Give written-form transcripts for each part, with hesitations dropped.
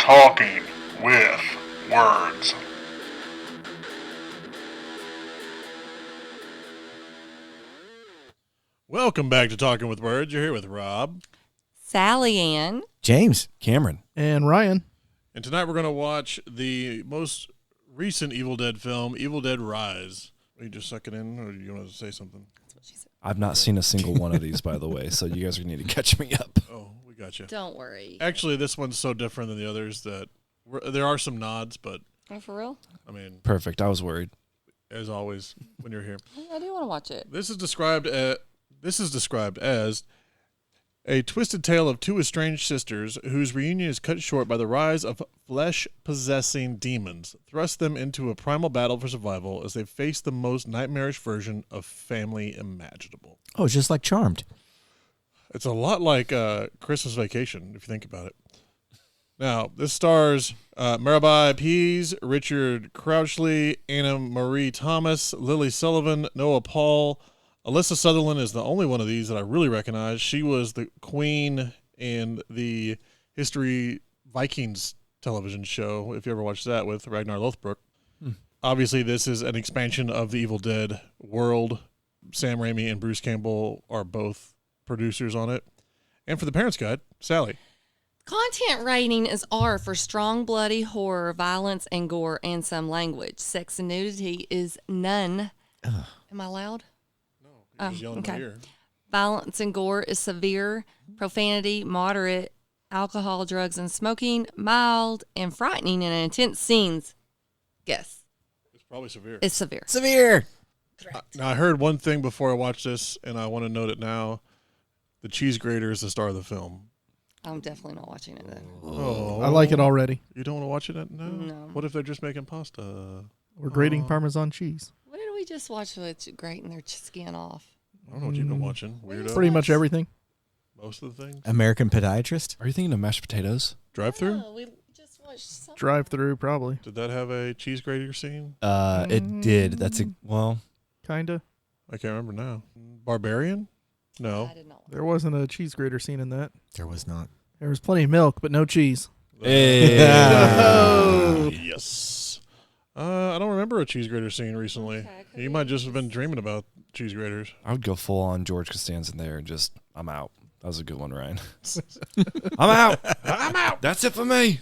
Talking with Words. Welcome back to Talking with Words. You're here with Rob. Sally Ann. James. Cameron. And Ryan. And tonight we're going to watch the most recent Evil Dead film, Evil Dead Rise. Are you just sucking in, or do you want to say something? That's what she said. I've not seen a single one of these, by the way, so you guys are going to need to catch me up. Oh, we got you. Don't worry. Actually, this one's so different than the others that there are some nods, but, Oh, for real? I mean, Perfect. I was worried. as always, when you're here. I do want to watch it. This is described as a twisted tale of two estranged sisters whose reunion is cut short by the rise of flesh-possessing demons, thrust them into a primal battle for survival as they face the most nightmarish version of family imaginable. Oh, it's just like Charmed. It's a lot like Christmas Vacation, if you think about it. Now, this stars Mirabai Pease, Richard Crouchley, Anna Marie Thomas, Lily Sullivan, Noah Paul. Alyssa Sutherland is the only one of these that I really recognize. She was the queen in the History Vikings television show, if you ever watched that, with Ragnar Lothbrok. Obviously, this is an expansion of the Evil Dead world. Sam Raimi and Bruce Campbell are both producers on it. And for the Parents Guide, Sally. Content rating is R for strong, bloody horror, violence, and gore, and some language. Sex and nudity is none. Am I loud? You're just yelling in my okay. ear. Violence and gore is severe. Profanity, moderate. Alcohol, drugs, and smoking, mild. And frightening and intense scenes. Guess. It's probably severe. It's severe. Severe. Now, I heard one thing before I watched this, and I want to note it now. The cheese grater is the star of the film. I'm definitely not watching it then. Oh, I like it already. You don't want to watch it now? No. What if they're just making pasta? We're grating Parmesan cheese. What did we just watch with grating their skin off? I don't know what you've been watching. Weirdo. Pretty much everything. Most of the things. American Podiatrist. Are you thinking of mashed potatoes? Drive-through? Oh, we just watched something. Drive through, probably. Did that have a cheese grater scene? It did. That's well. Kinda. I can't remember now. Barbarian? No. I did not. There wasn't a cheese grater scene in that. There was not. There was plenty of milk, but no cheese. Hey. Yes. I don't remember a cheese grater scene recently. Okay, You might just have been dreaming about cheese graters. I would go full on George Costanza there and just, I'm out. That was a good one, Ryan. I'm out. I'm out. That's it for me.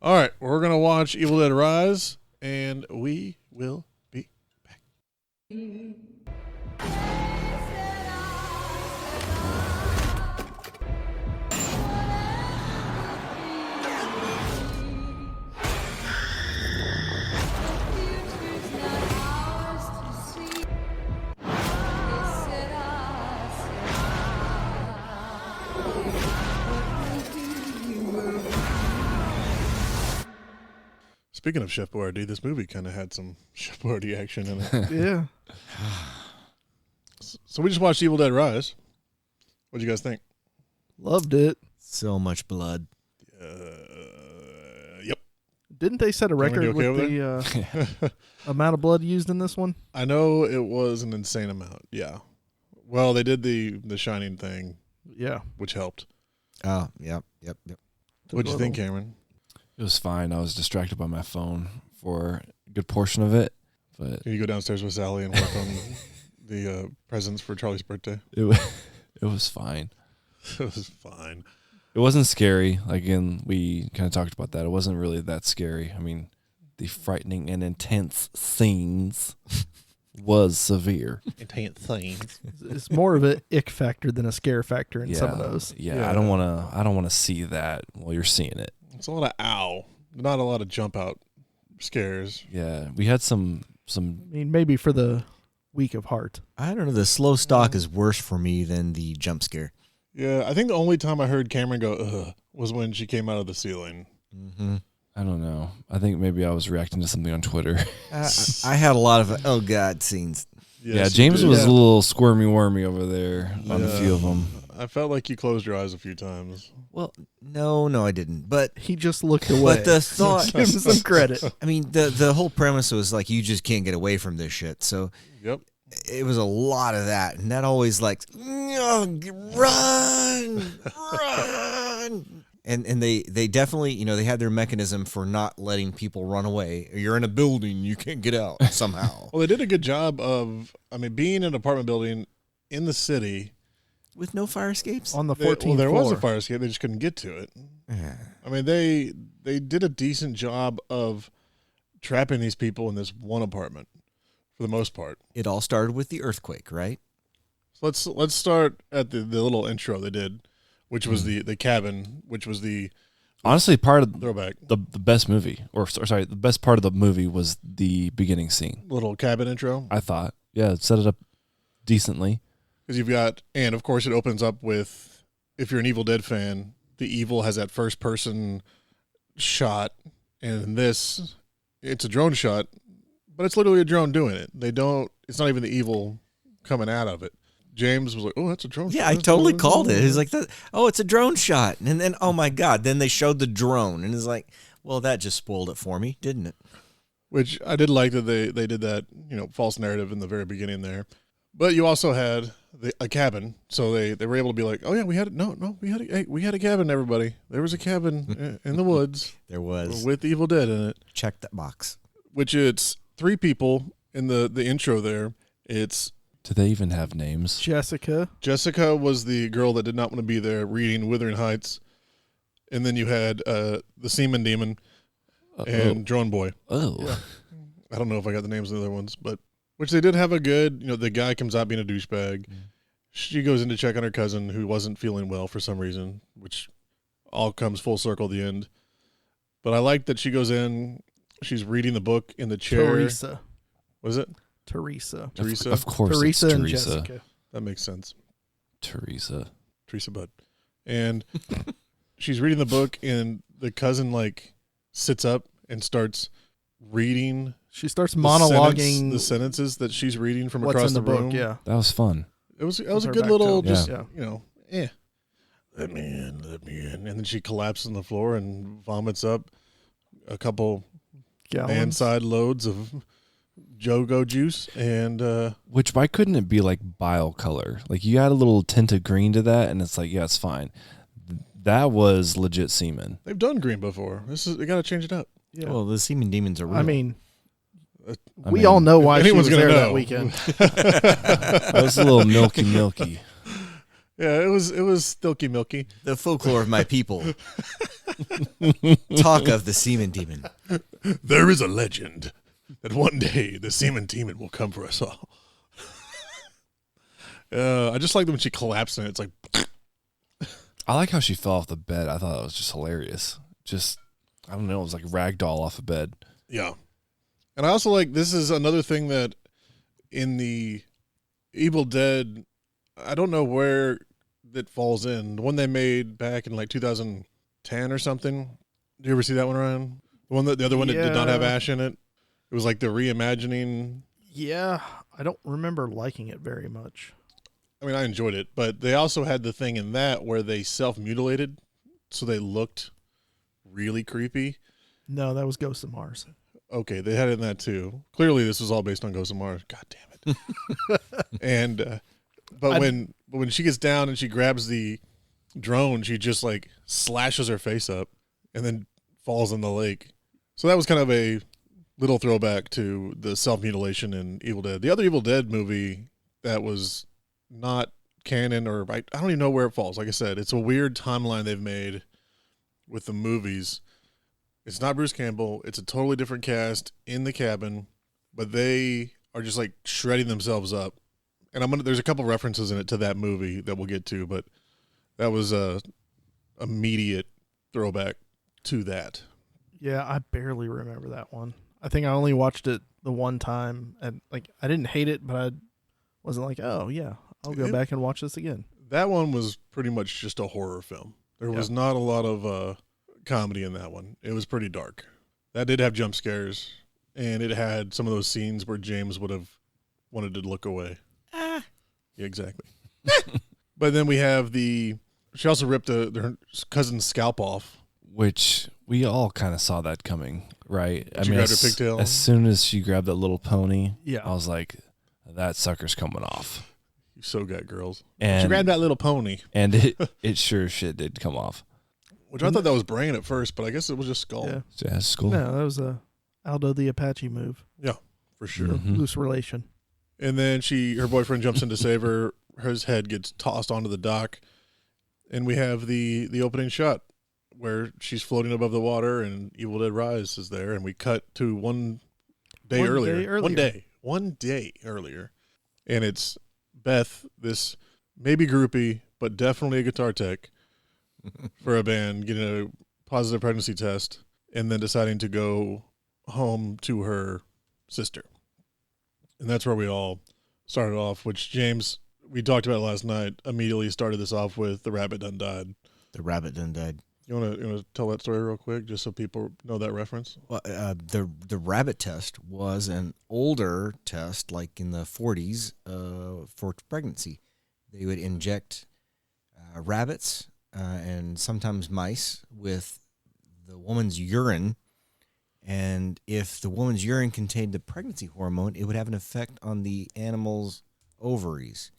All right, we're going to watch Evil Dead Rise, and we will be back. Speaking of Chef Boyardee, this movie kind of had some Chef Boyardee action in it. Yeah. So we just watched Evil Dead Rise. What do you guys think? Loved it. So much blood. Yep. Didn't they set a Cameron, record you okay with the amount of blood used in this one? I know it was an insane amount. Yeah. Well, they did the Shining thing, Yeah. which helped. Oh, yep. What'd you think, Cameron? It was fine. I was distracted by my phone for a good portion of it, but Can you go downstairs with Sally and work on the presents for Charlie's birthday? it was fine. It was fine. It wasn't scary. Again, we kind of talked about that. It wasn't really that scary. I mean, the frightening and intense scenes was severe. Intense things. It's more of an ick factor than a scare factor in some of those. Yeah, Yeah. I don't want to see that while you're seeing it. It's a lot of ow. Not a lot of jump out scares. Yeah, we had some I mean, maybe for the weak of heart. I don't know. The slow stalk is worse for me than the jump scare. Yeah, I think the only time I heard Cameron go, ugh, was when she came out of the ceiling. Mm-hmm. I don't know. I think maybe I was reacting to something on Twitter. I had a lot of oh god scenes. Yeah, Yes, you James did. was a little squirmy wormy over there on a few of them. I felt like you closed your eyes a few times. Well, no, I didn't. But He just looked away. but the thought, Give him some credit. I mean, the whole premise was like you just can't get away from this shit. So Yep. it was a lot of that, and that always like run. And they definitely, they had their mechanism for not letting people run away. You're in a building, you can't get out somehow. Well, they did a good job of, being in an apartment building in the city. With no fire escapes? On the 14th Well, there floor. was a fire escape. They just couldn't get to it. Yeah. They did a decent job of trapping these people in this one apartment for the most part. It all started with the earthquake, right? So let's start at the little intro they did, which was the cabin, which was the Honestly, part of throwback. the best movie, the best part of the movie was the beginning scene. Little cabin intro. I thought, yeah, it set it up decently. Because you've got, and of course it opens up with, if you're an Evil Dead fan, the evil has that first person shot, and in this, it's a drone shot, but it's literally a drone doing it. It's not even the evil coming out of it. James was like, oh, that's a drone shot. Yeah, I totally called it. It was like, it's a drone shot. And then, oh my God, then they showed the drone. And it's like, well, that just spoiled it for me, didn't it? Which I did like that they did that, false narrative in the very beginning there. But you also had a cabin, so they were able to be like, oh yeah, we had a cabin, everybody. There was a cabin in the woods. There was. With Evil Dead in it. Check that box. Which it's 3 people in the intro there. It's Do they even have names? Jessica. Jessica was the girl that did not want to be there reading Wuthering Heights. And then you had the Semen Demon and Drone Boy. Oh. Yeah. I don't know if I got the names of the other ones, but which they did have a good, the guy comes out being a douchebag. She goes in to check on her cousin who wasn't feeling well for some reason, which all comes full circle at the end. But I like that she goes in, she's reading the book in the chair. Teresa. What is it? Teresa. Of course Teresa it's and Teresa. Jessica. That makes sense. Teresa Bud. And she's reading the book and the cousin sits up and starts reading. She starts monologuing the sentences that she's reading from what's across in the book. room. Yeah. That was fun. It was With a her good back little, to- just, yeah. let me in. And then she collapses on the floor and vomits up a couple Gallons. man-side loads of Jogo juice. And Which, why couldn't it be like bile color? Like, you add a little tint of green to that, and it's like, yeah, it's fine. That was legit semen. they've done green before. They got to change it up. Yeah. Well, the semen demons are real. I mean, I we mean, all know why she anyone's was gonna there know. that weekend. That was a little milky. Yeah, it was stilky milky. the folklore of my people. Talk of the semen demon. There is a legend that one day the semen demon will come for us all. I just like when she collapsed and it's like, I like how she fell off the bed. I thought that was just hilarious. Just, I don't know, it was like ragdoll off a bed. yeah. And I also like, this is another thing that in the Evil Dead, I don't know where it falls in. The one they made back in 2010 or something. Do you ever see that one around? The other one that did not have Yeah. Ash in it. It was like the reimagining. Yeah, I don't remember liking it very much. I mean, I enjoyed it, but they also had the thing in that where they self-mutilated, so they looked really creepy. No, that was Ghost of Mars. Okay, they had it in that too. Clearly, this was all based on Ghost of Mars. God damn it! And but when she gets down and she grabs the drone, she just slashes her face up and then falls in the lake. So that was kind of a little throwback to the self-mutilation in Evil Dead. The other Evil Dead movie that was not canon, or I don't even know where it falls. Like I said, it's a weird timeline they've made with the movies. It's not Bruce Campbell. It's a totally different cast in the cabin, but they are just shredding themselves up. And there's a couple references in it to that movie that we'll get to, but that was a immediate throwback to that. Yeah, I barely remember that one. I think I only watched it the one time, and I didn't hate it, but I wasn't like, oh yeah, I'll go back and watch this again. That one was pretty much just a horror film. There was not a lot of comedy in that one. It was pretty dark. That did have jump scares, and it had some of those scenes where James would have wanted to look away. Yeah, exactly. But then we have she also ripped her cousin's scalp off. Which we all kind of saw that coming, right? She grabbed her pigtail? As soon as she grabbed that little pony, Yeah. I was like, that sucker's coming off. You so got girls. And She grabbed that little pony. and it sure as shit did come off. Which I thought that was brain at first, but I guess it was just skull. Yeah. Yeah, school. No, that was a Aldo the Apache move. For sure. Mhm. Loose relation. And then her boyfriend jumps in to save her. His head gets tossed onto the dock, and we have the opening shot where she's floating above the water, and Evil Dead Rise is there, and we cut to one day earlier. One day earlier, and it's Beth, this maybe groupie, but definitely a guitar tech for a band, getting a positive pregnancy test, and then deciding to go home to her sister. And that's where we all started off, which James, we talked about last night, immediately started this off with The Rabbit Done Died. The rabbit done died. You want to tell that story real quick, just so people know that reference? Well, the rabbit test was an older test, like in the 40s, for pregnancy. They would inject rabbits and sometimes mice with the woman's urine, and if the woman's urine contained the pregnancy hormone, it would have an effect on the animal's ovaries.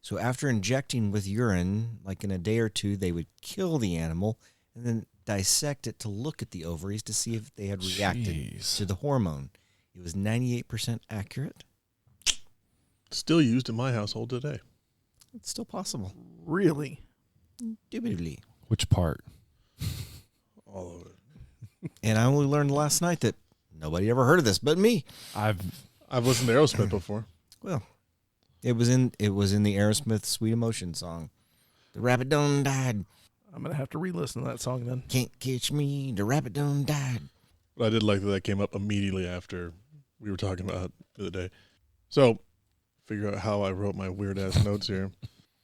So after injecting with urine, like in a day or two, they would kill the animal and then dissect it to look at the ovaries to see if they had reacted Jeez. to the hormone. It was 98% accurate. Still used in my household today. It's still possible. Really? Indubitably. Which part? All of it. And I only learned last night that nobody ever heard of this but me. I've listened to Aerosmith before. Well, it was in the Aerosmith Sweet Emotion song. The rabbit done died. I'm going to have to re-listen to that song then. Can't catch me. The rabbit done died. But I did like that came up immediately after we were talking about it the other day. So, figure out how I wrote my weird-ass notes here.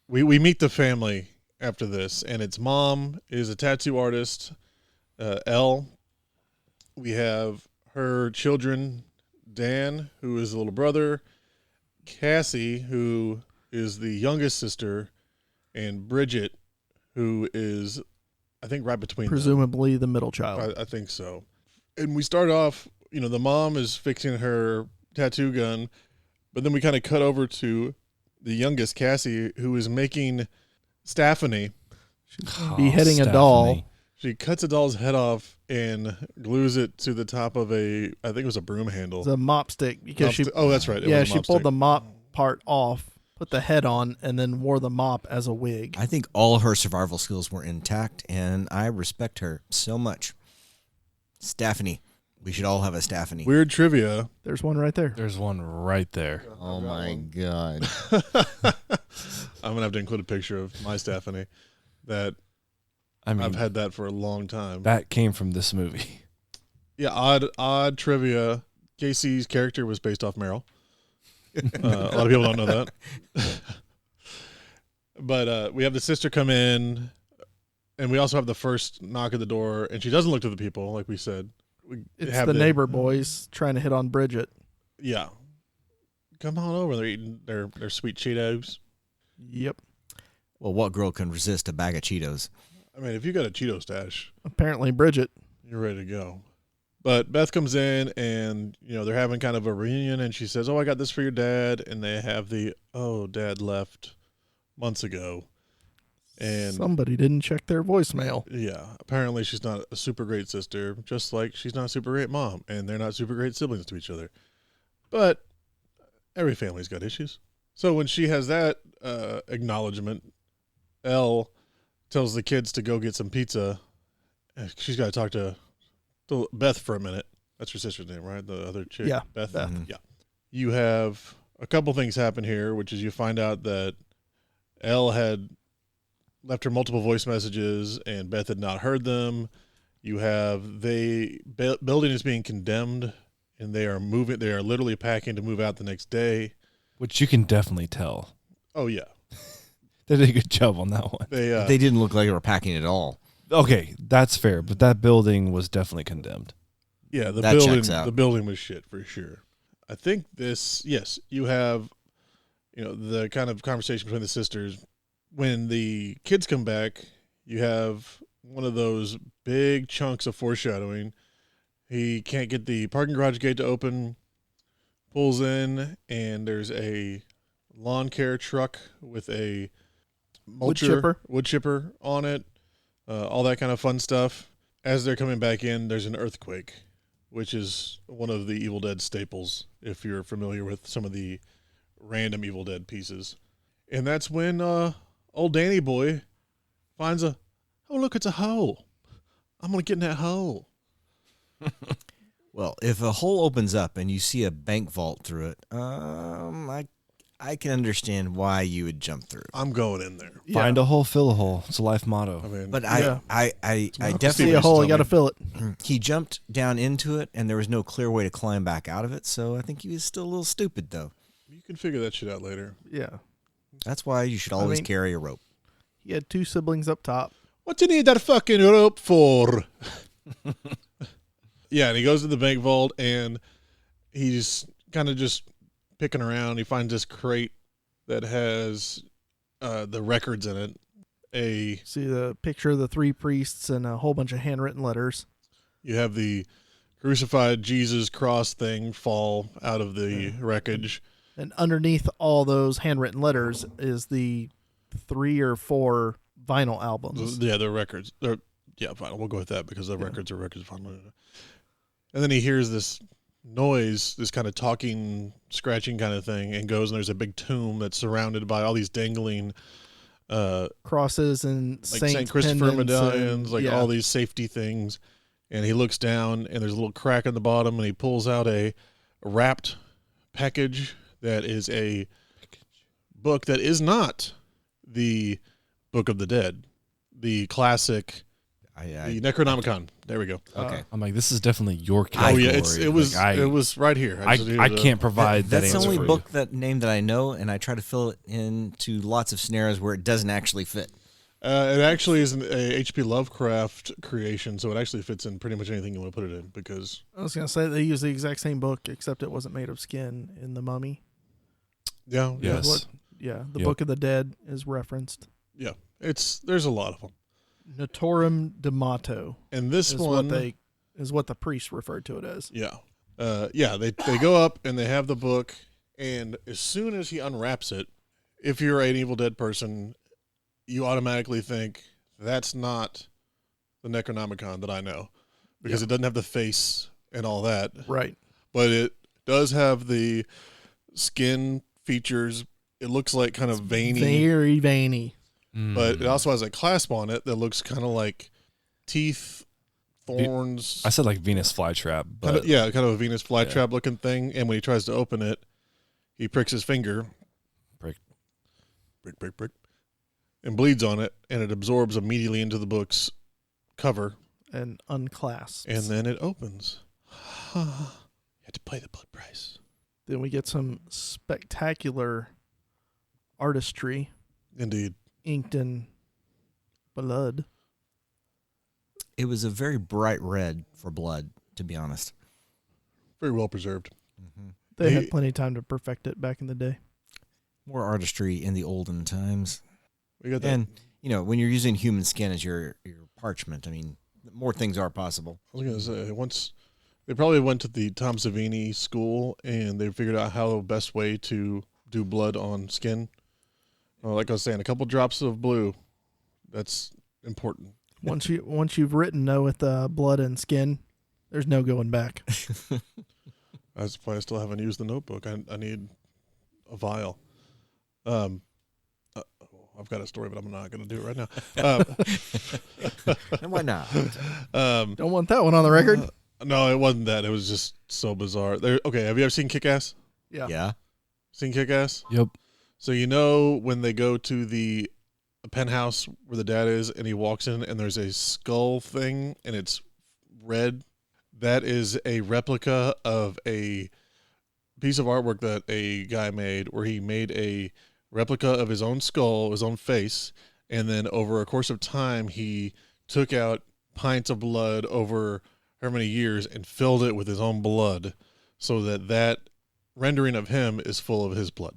We meet the family after this, and its mom is a tattoo artist, Elle. We have her children, Dan, who is the little brother, Cassie, who is the youngest sister, and Bridget, who is, I think, right between them. Presumably the middle child. I think so. And we start off, the mom is fixing her tattoo gun, but then we kind of cut over to the youngest, Cassie, who is making Stephanie. Beheading a doll. Stephanie. She cuts a doll's head off and glues it to the top of I think it was a broom handle. It's a mop stick because That's right. It yeah, was a she mop pulled stick. the mop part off, put the head on, and then wore the mop as a wig. I think all her survival skills were intact, and I respect her so much. Stephanie. We should all have a Stephanie. Weird trivia. There's one right there. There's one right there. Oh, my God. I'm going to have to include a picture of my Stephanie. That I mean, I've had that for a long time. that came from this movie. Yeah, odd trivia. Casey's character was based off Meryl. A lot of people don't know that. But we have the sister come in, and we also have the first knock at the door, and she doesn't look to the people, like we said. It's the neighbor boys trying to hit on Bridget. Yeah. Come on over. They're eating their sweet Cheetos. Yep. Well, what girl can resist a bag of Cheetos? I mean, if you got a Cheeto stash, Apparently Bridget. you're ready to go. But Beth comes in, and they're having kind of a reunion, and she says, "Oh, I got this for your dad," and they have Dad left months ago, and Somebody didn't check their voicemail. yeah, apparently she's not a super great sister, just like she's not a super great mom, and they're not super great siblings to each other. But every family's got issues. So when she has that acknowledgement, Elle tells the kids to go get some pizza. She's got to talk to Beth for a minute. That's her sister's name, right? The other chick? Yeah, Beth. Beth. Yeah. You have a couple things happen here, which is you find out that Elle had left her multiple voice messages and Beth had not heard them. You have building is being condemned, and they are moving. They are literally packing to move out the next day. Which you can definitely tell. Oh yeah, They did a good job on that one. They didn't look like they were packing at all. Okay, that's fair, but that building was definitely condemned. Yeah, That checks out. The building was shit for sure. I think you have, the kind of conversation between the sisters. When the kids come back, you have one of those big chunks of foreshadowing. He can't get the parking garage gate to open, pulls in, and there's a lawn care truck with a Wood chipper. wood chipper on it. all that kind of fun stuff. As they're coming back in, there's an earthquake, which is one of the Evil Dead staples, if you're familiar with some of the random Evil Dead pieces. And that's when old Danny boy finds oh, look, it's a hole. I'm going to get in that hole. Well, if a hole opens up and you see a bank vault through it, I can understand why you would jump through. I'm going in there. Find a hole, fill a hole. It's a life motto. I mean, But Yeah. I See definitely a hole, you got to fill it. he jumped down into it, and there was no clear way to climb back out of it. So I think he was still a little stupid, though. you can figure that shit out later. Yeah. That's why you should always mean- carry a rope. He had 2 siblings up top. What do you need that fucking rope for? Yeah, and he goes to the bank vault, and he's kind of just picking around. He finds this crate that has the records in it. See the picture of the 3 priests and a whole bunch of handwritten letters. You have the crucified Jesus cross thing fall out of the wreckage. And underneath all those handwritten letters is the 3 or 4 vinyl albums. Yeah, the records. Fine. We'll go with that because the records are records. And then he hears this noise, this kind of talking, scratching kind of thing, and goes, and there's a big tomb that's surrounded by all these dangling Crosses and like St. Christopher pendants medallions, and, all these safety things. And he looks down, and there's a little crack in the bottom, and he pulls out a wrapped package that is a book that is not the Book of the Dead, the classic, the Necronomicon. There we go. Okay. I'm like, this is definitely your Oh category. yeah, it was right here. I can't provide that That's the answer only for book that name that I know, and I try to fill it into lots of scenarios where it doesn't actually fit. It actually is a H.P. Lovecraft creation, so it actually fits in pretty much anything you want to put it in. Because I was going to say they use the exact same book, except it wasn't made of skin in The Mummy. yeah, Yes. The Yep. Book of the Dead is referenced. yeah, there's a lot of them. Notorum Demato And this is one, what the priest referred to it as. yeah, they go up and they have the book, and as soon as he unwraps it, if you're an Evil Dead person, you automatically think that's not the Necronomicon that I know, because it doesn't have the face and all that, Right. but it does have the skin features. It looks like kind of veiny, Very veiny. but it also has a clasp on it that looks kind of like teeth, thorns. I said like Venus flytrap, Kind but of a Venus flytrap looking thing. And when he tries to open it, he pricks his finger. Prick. Prick. And bleeds on it, and it absorbs immediately into the book's cover, And unclasped. and then it opens. You had to pay the blood price. Then we get some spectacular artistry Indeed. inked in blood. It was a very bright red for blood, to be honest. Very well preserved. They He- had plenty of time to perfect it back in the day. More artistry in the olden times. We got that. And, when you're using human skin as your parchment, I mean, more things are possible. I was going to say, once they probably went to the Tom Savini school and they figured out how the best way to do blood on skin. Like I was saying, a couple drops of blue, that's important. Once you've written with blood and skin, there's no going back. That's why I still haven't used the notebook. I need a vial. I've got a story, but I'm not going to do it right now. And why not? Don't want that one on the record. No, it wasn't that. It was just so bizarre. Okay, have you ever seen Kick-Ass? Yeah. Seen Kick-Ass? yep. So when they go to the penthouse where the dad is, and he walks in, and there's a skull thing, and it's red. That is a replica of a piece of artwork that a guy made, where he made a replica of his own skull, his own face, and then over a course of time, he took out pints of blood over however many years and filled it with his own blood, so that rendering of him is full of his blood.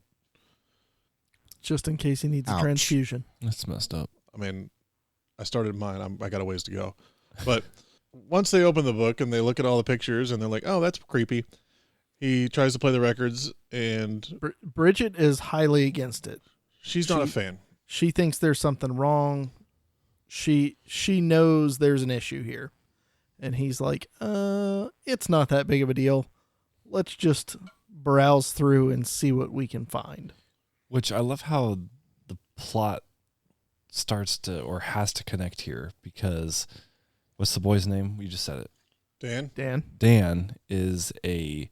Just in case he needs Ouch. a transfusion. That's messed up. I mean, I started mine. I got a ways to go. But once they open the book and they look at all the pictures and they're like, oh, that's creepy. He tries to play the records, and Bridget is highly against it. she's not a She- fan. She thinks there's something wrong. she knows there's an issue here. And he's like, it's not that big of a deal. Let's just browse through and see what we can find. Which I love how the plot starts to or has to connect here because what's the boy's name? You just said it. Dan. Dan is a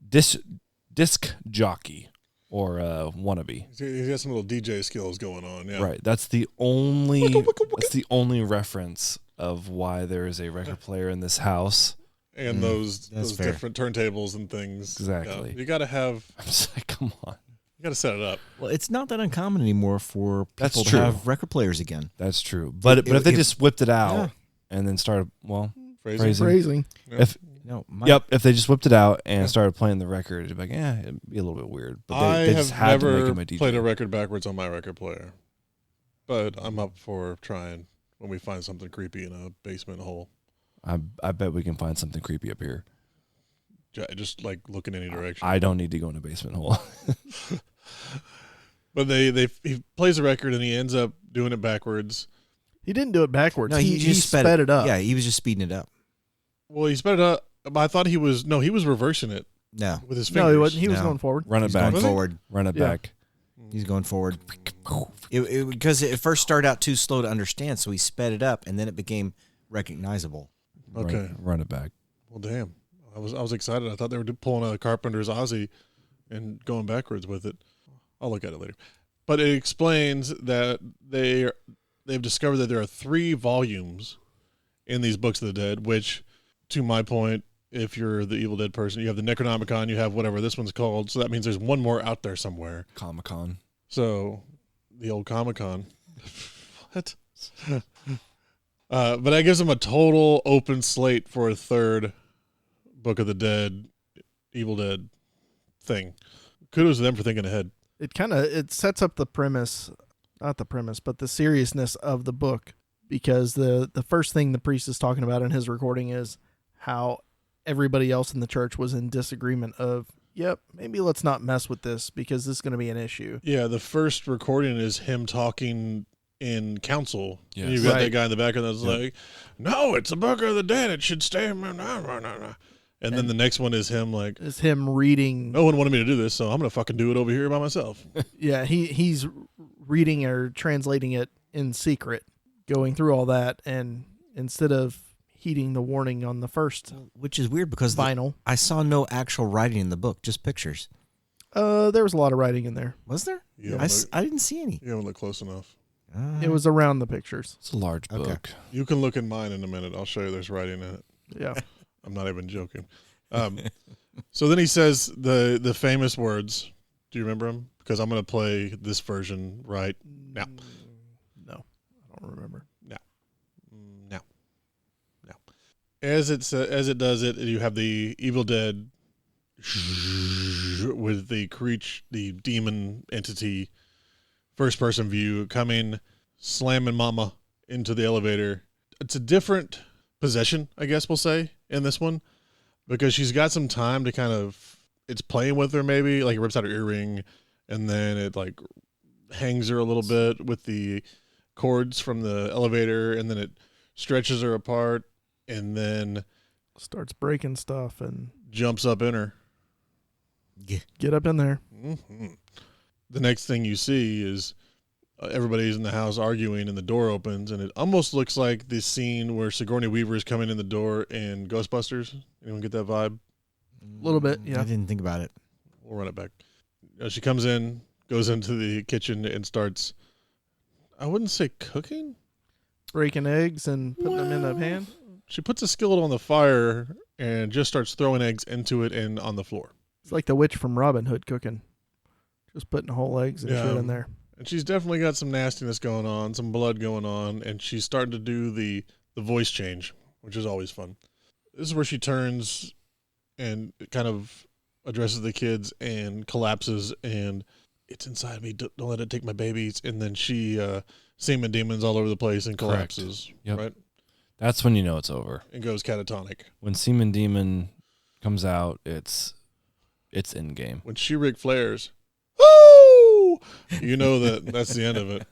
disc jockey or a wannabe. He's got some little DJ skills going on. Yeah. Right. That's the only reference of why there is a record player in this house. And those fair. different turntables and things. Exactly. Yeah. You got to have. I'm just like, come on. You got to set it up. Well, it's not that uncommon anymore for That's people to true. have record players again. That's true. But if they just whipped it out Yeah. and then started, well, Phrasing. Phrasing. if No, if they just whipped it out and started playing the record, it'd be like, it'd be a little bit weird. But I they just have had to make never him a DJ. played a record backwards on my record player, but I'm up for trying when we find something creepy in a basement hole. I bet we can find something creepy up here. Just like look in any direction. I don't need to go in a basement hole. But he plays a record and he ends up doing it backwards. He didn't do it backwards. no, he just sped it up. Yeah, he was just speeding it up. Well, he sped it up, but I thought he was reversing it No, with his fingers. No, he wasn't. He was No. going forward. Run it he's back. going forward. Run it Yeah. back. He's going forward. Because it first started out too slow to understand, so he sped it up, and then it became recognizable. Okay. Run it back. Well, damn. I was excited. I thought they were pulling a Carpenter's Ozzy and going backwards with it. I'll look at it later. But it explains that they've discovered that there are 3 volumes in these Books of the Dead, which, to my point, if you're the Evil Dead person, you have the Necronomicon, you have whatever this one's called, so that means there's one more out there somewhere. Comic-Con. So, the old Comic-Con. What? But that gives them a total open slate for a 3rd Book of the Dead, Evil Dead thing. Kudos to them for thinking ahead. It sets up the premise, not the premise, but the seriousness of the book, because the first thing the priest is talking about in his recording is how everybody else in the church was in disagreement of, yep, maybe let's not mess with this because this is going to be an issue. Yeah, the first recording is him talking in council. Yes. And you've got that Right. guy in the background that's like, no, it's a Book of the Dead. It should stay. And then the next one is him like, It's him reading. no one wanted me to do this, so I'm going to fucking do it over here by myself. Yeah, he's reading or translating it in secret, going through all that, and instead of heeding the warning on the first Which is weird because vinyl, I saw no actual writing in the book, just pictures. there was a lot of writing in there. Was there? You I didn't see any. haven't looked close enough. It was around the pictures. It's a large Okay. book. You can look in mine in a minute. I'll show you there's writing in it. Yeah. I'm not even joking. So then he says the famous words. Do you remember them? Because I'm going to play this version right now. No, I don't remember. Now. As it does it, you have the Evil Dead with the demon entity, first person view coming, slamming Mama into the elevator. It's a different possession, I guess we'll say, in this one, because she's got some time to kind of, it's playing with her maybe, like it rips out her earring, and then it like hangs her a little bit with the cords from the elevator, and then it stretches her apart, and then Starts breaking stuff and jumps up in her. get up in there. Mm-hmm. The next thing you see is everybody's in the house arguing, and the door opens, and it almost looks like the scene where Sigourney Weaver is coming in the door in Ghostbusters. Anyone get that vibe? A little bit, yeah. I didn't think about it. We'll run it back. She comes in, goes into the kitchen, and starts, I wouldn't say cooking. Breaking eggs and putting them in a pan. She puts a skillet on the fire and just starts throwing eggs into it and on the floor. It's like the witch from Robin Hood cooking. Just putting whole eggs and shit in there. And she's definitely got some nastiness going on, some blood going on, and she's starting to do the voice change, which is always fun. This is where she turns and kind of addresses the kids and collapses, and it's inside me. Don't let it take my babies. And then she semen demons all over the place and Correct. collapses. Yep. Right? That's when you know it's over. And goes catatonic. When Semen Demon comes out, it's in game. When she Ric Flairs, woo! You know that's the end of it.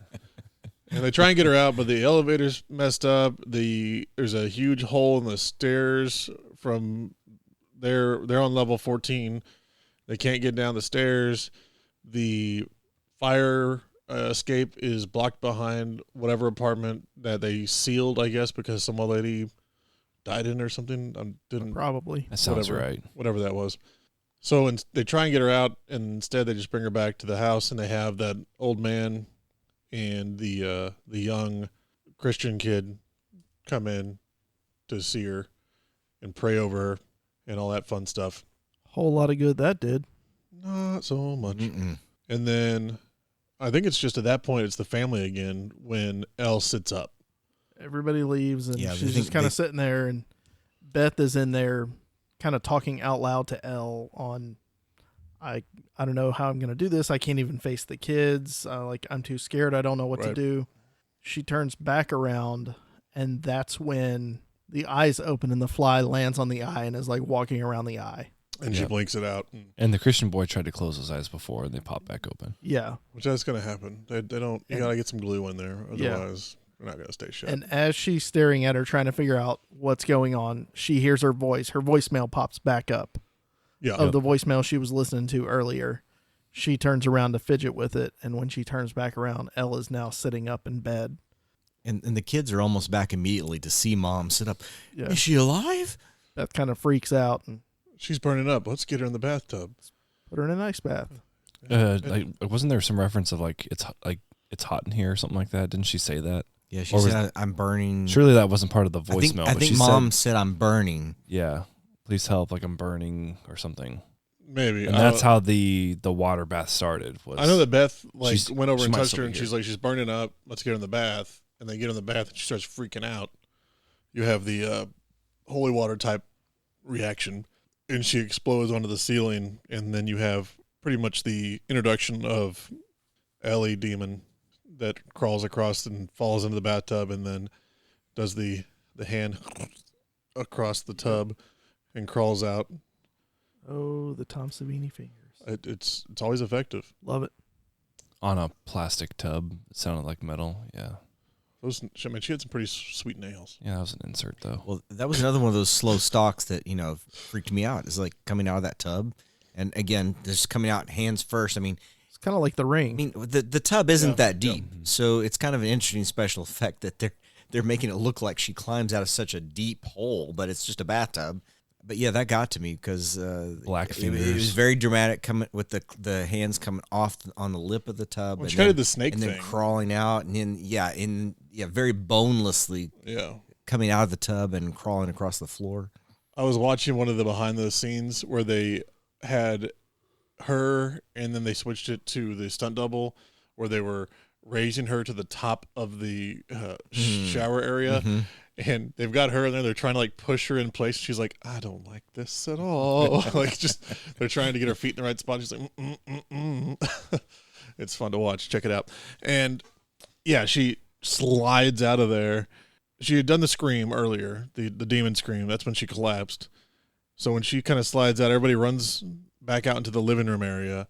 And they try and get her out, but the elevator's messed up. There's a huge hole in the stairs from they're on level 14. They can't get down the stairs. The fire escape is blocked behind whatever apartment that they sealed, I guess, because some old lady died in or something. Probably. That sounds whatever, right. Whatever that was. So they try and get her out, and instead they just bring her back to the house, and they have that old man and the young Christian kid come in to see her and pray over her and all that fun stuff. Whole lot of good that did. Not so much. Mm-mm. And then I think it's just at that point it's the family again when Elle sits up. Everybody leaves, and Yeah, she's just kind of sitting there, and Beth is in there kind of talking out loud to Elle on, I don't know how I'm going to do this. I can't even face the kids. I'm too scared. I don't know what to Right. do. She turns back around, and that's when the eyes open and the fly lands on the eye and is like walking around the eye. And she Yep. blinks it out. And the Christian boy tried to close his eyes before, and they pop back open. Yeah. Which that's going to happen. They don't. You And- got to get some glue in there. Yeah. Otherwise, they're not going to stay shut. And as she's staring at her, trying to figure out what's going on, she hears her voice. Her voicemail pops back up yeah. of the voicemail she was listening to earlier. She turns around to fidget with it, and when she turns back around, Elle is now sitting up in bed. And the kids are almost back immediately to see Mom sit up. Yeah. Is she alive? Beth kind of freaks out and She's burning up. Let's get her in the bathtub. put her in an ice bath. Wasn't there some reference of it's hot in here or something like that? Didn't she say that? Yeah, she Or was- said, I'm burning. Surely that wasn't part of the I think, voicemail. I but think she Mom said, I'm burning. yeah, please help, I'm burning or something. Maybe. And that's how the water bath started. Was I know that Beth She's- went over she and might touched still her, be and here. she's like, she's burning up. Let's get her in the bath. And they get her in the bath, and she starts freaking out. You have the holy water type reaction, and she explodes onto the ceiling. And then you have pretty much the introduction of Ellie Demon that crawls across and falls into the bathtub, and then does the hand across the tub and crawls out. Oh, the Tom Savini fingers. It's always effective. Love it. on a plastic tub. It sounded like metal. Yeah. She had some pretty sweet nails. Yeah, that was an insert though. Well, that was another one of those slow stalks that, freaked me out. It's like coming out of that tub. And again, just coming out hands first. I mean, It's kind of like The Ring. the tub isn't Yeah, that deep. So it's kind of an interesting special effect that they're making it look like she climbs out of such a deep hole, but it's just a bathtub. But yeah, that got to me because Black it fingers. was very dramatic coming with the hands coming off on the lip of the tub. Well, and she kind of then- the snake and then thing. crawling out, and then very bonelessly Yeah. coming out of the tub and crawling across the floor. I was watching one of the behind the scenes where they had her and then they switched it to the stunt double where they were raising her to the top of the shower area. Mhm. And they've got her in there. They're trying to push her in place. She's like, I don't like this at all. They're trying to get her feet in the right spot. She's like, It's fun to watch. Check it out. And yeah, she slides out of there. She had done the scream earlier, the demon scream. That's when she collapsed. So when she kind of slides out, everybody runs back out into the living room area.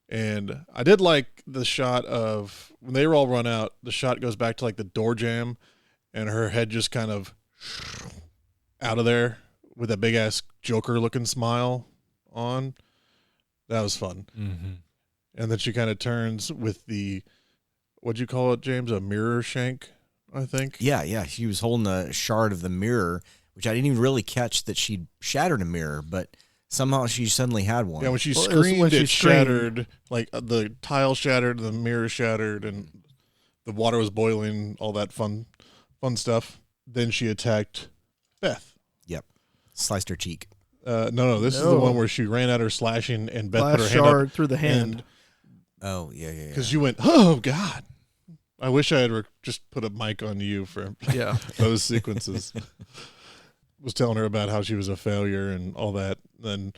And I did like the shot of when they all run out, the shot goes back to the door jam and her head just kind of out of there with that big ass Joker looking smile on. That was fun. Mm-hmm. And then she kind of turns with what'd you call it, James? A mirror shank, I think. Yeah. She was holding a shard of the mirror, which I didn't even really catch that she'd shattered a mirror, but somehow she suddenly had one. Yeah, when she Well, it was screamed, when she it screamed. shattered. The tile shattered, the mirror shattered, and the water was boiling, all that fun stuff. Then she attacked Beth. Yep. Sliced her cheek. No, this is the No. one where she ran at her slashing, and Beth Glass put her hand shard up. through the hand. Oh, yeah. Because you went, oh, God. I wish I had just put a mic on you for Yeah. those sequences. Was telling her about how she was a failure and all that. Then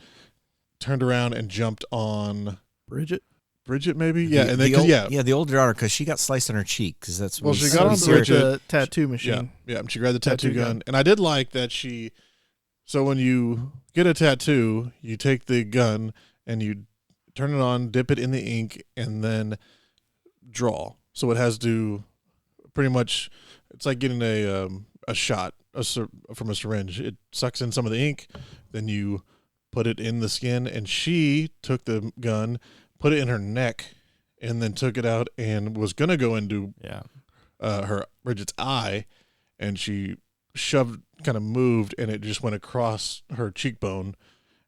turned around and jumped on Bridget. Bridget, maybe? Yeah, and then, the older daughter, because she got sliced on her cheek. Because that's Well, what she we- got we on see her- Bridget. the tattoo machine. Yeah, she grabbed the tattoo Tattoo gun. gun. And I did like that so when you get a tattoo, you take the gun and you turn it on, dip it in the ink, and then draw. So it has to pretty much, it's like getting a shot from a syringe. It sucks in some of the ink, then you put it in the skin, and she took the gun, put it in her neck, and then took it out and was going to go into her Bridget's eye, and she kind of moved, and it just went across her cheekbone.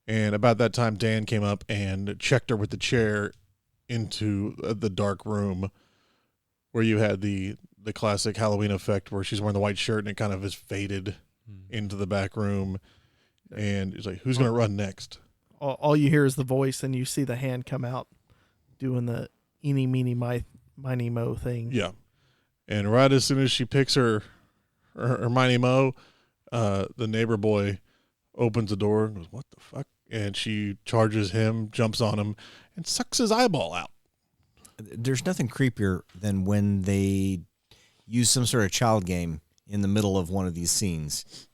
And about that time, Dan came up and checked her with the chair into the dark room where you had the classic Halloween effect where she's wearing the white shirt and it kind of is faded into the back room. And it's like, who's going to run next? All you hear is the voice, and you see the hand come out doing the eeny, meeny, miny, mo thing. Yeah. And right as soon as she picks her miny mo, the neighbor boy opens the door and goes, what the fuck? And she charges him, jumps on him, and sucks his eyeball out. There's nothing creepier than when they use some sort of child game in the middle of one of these scenes.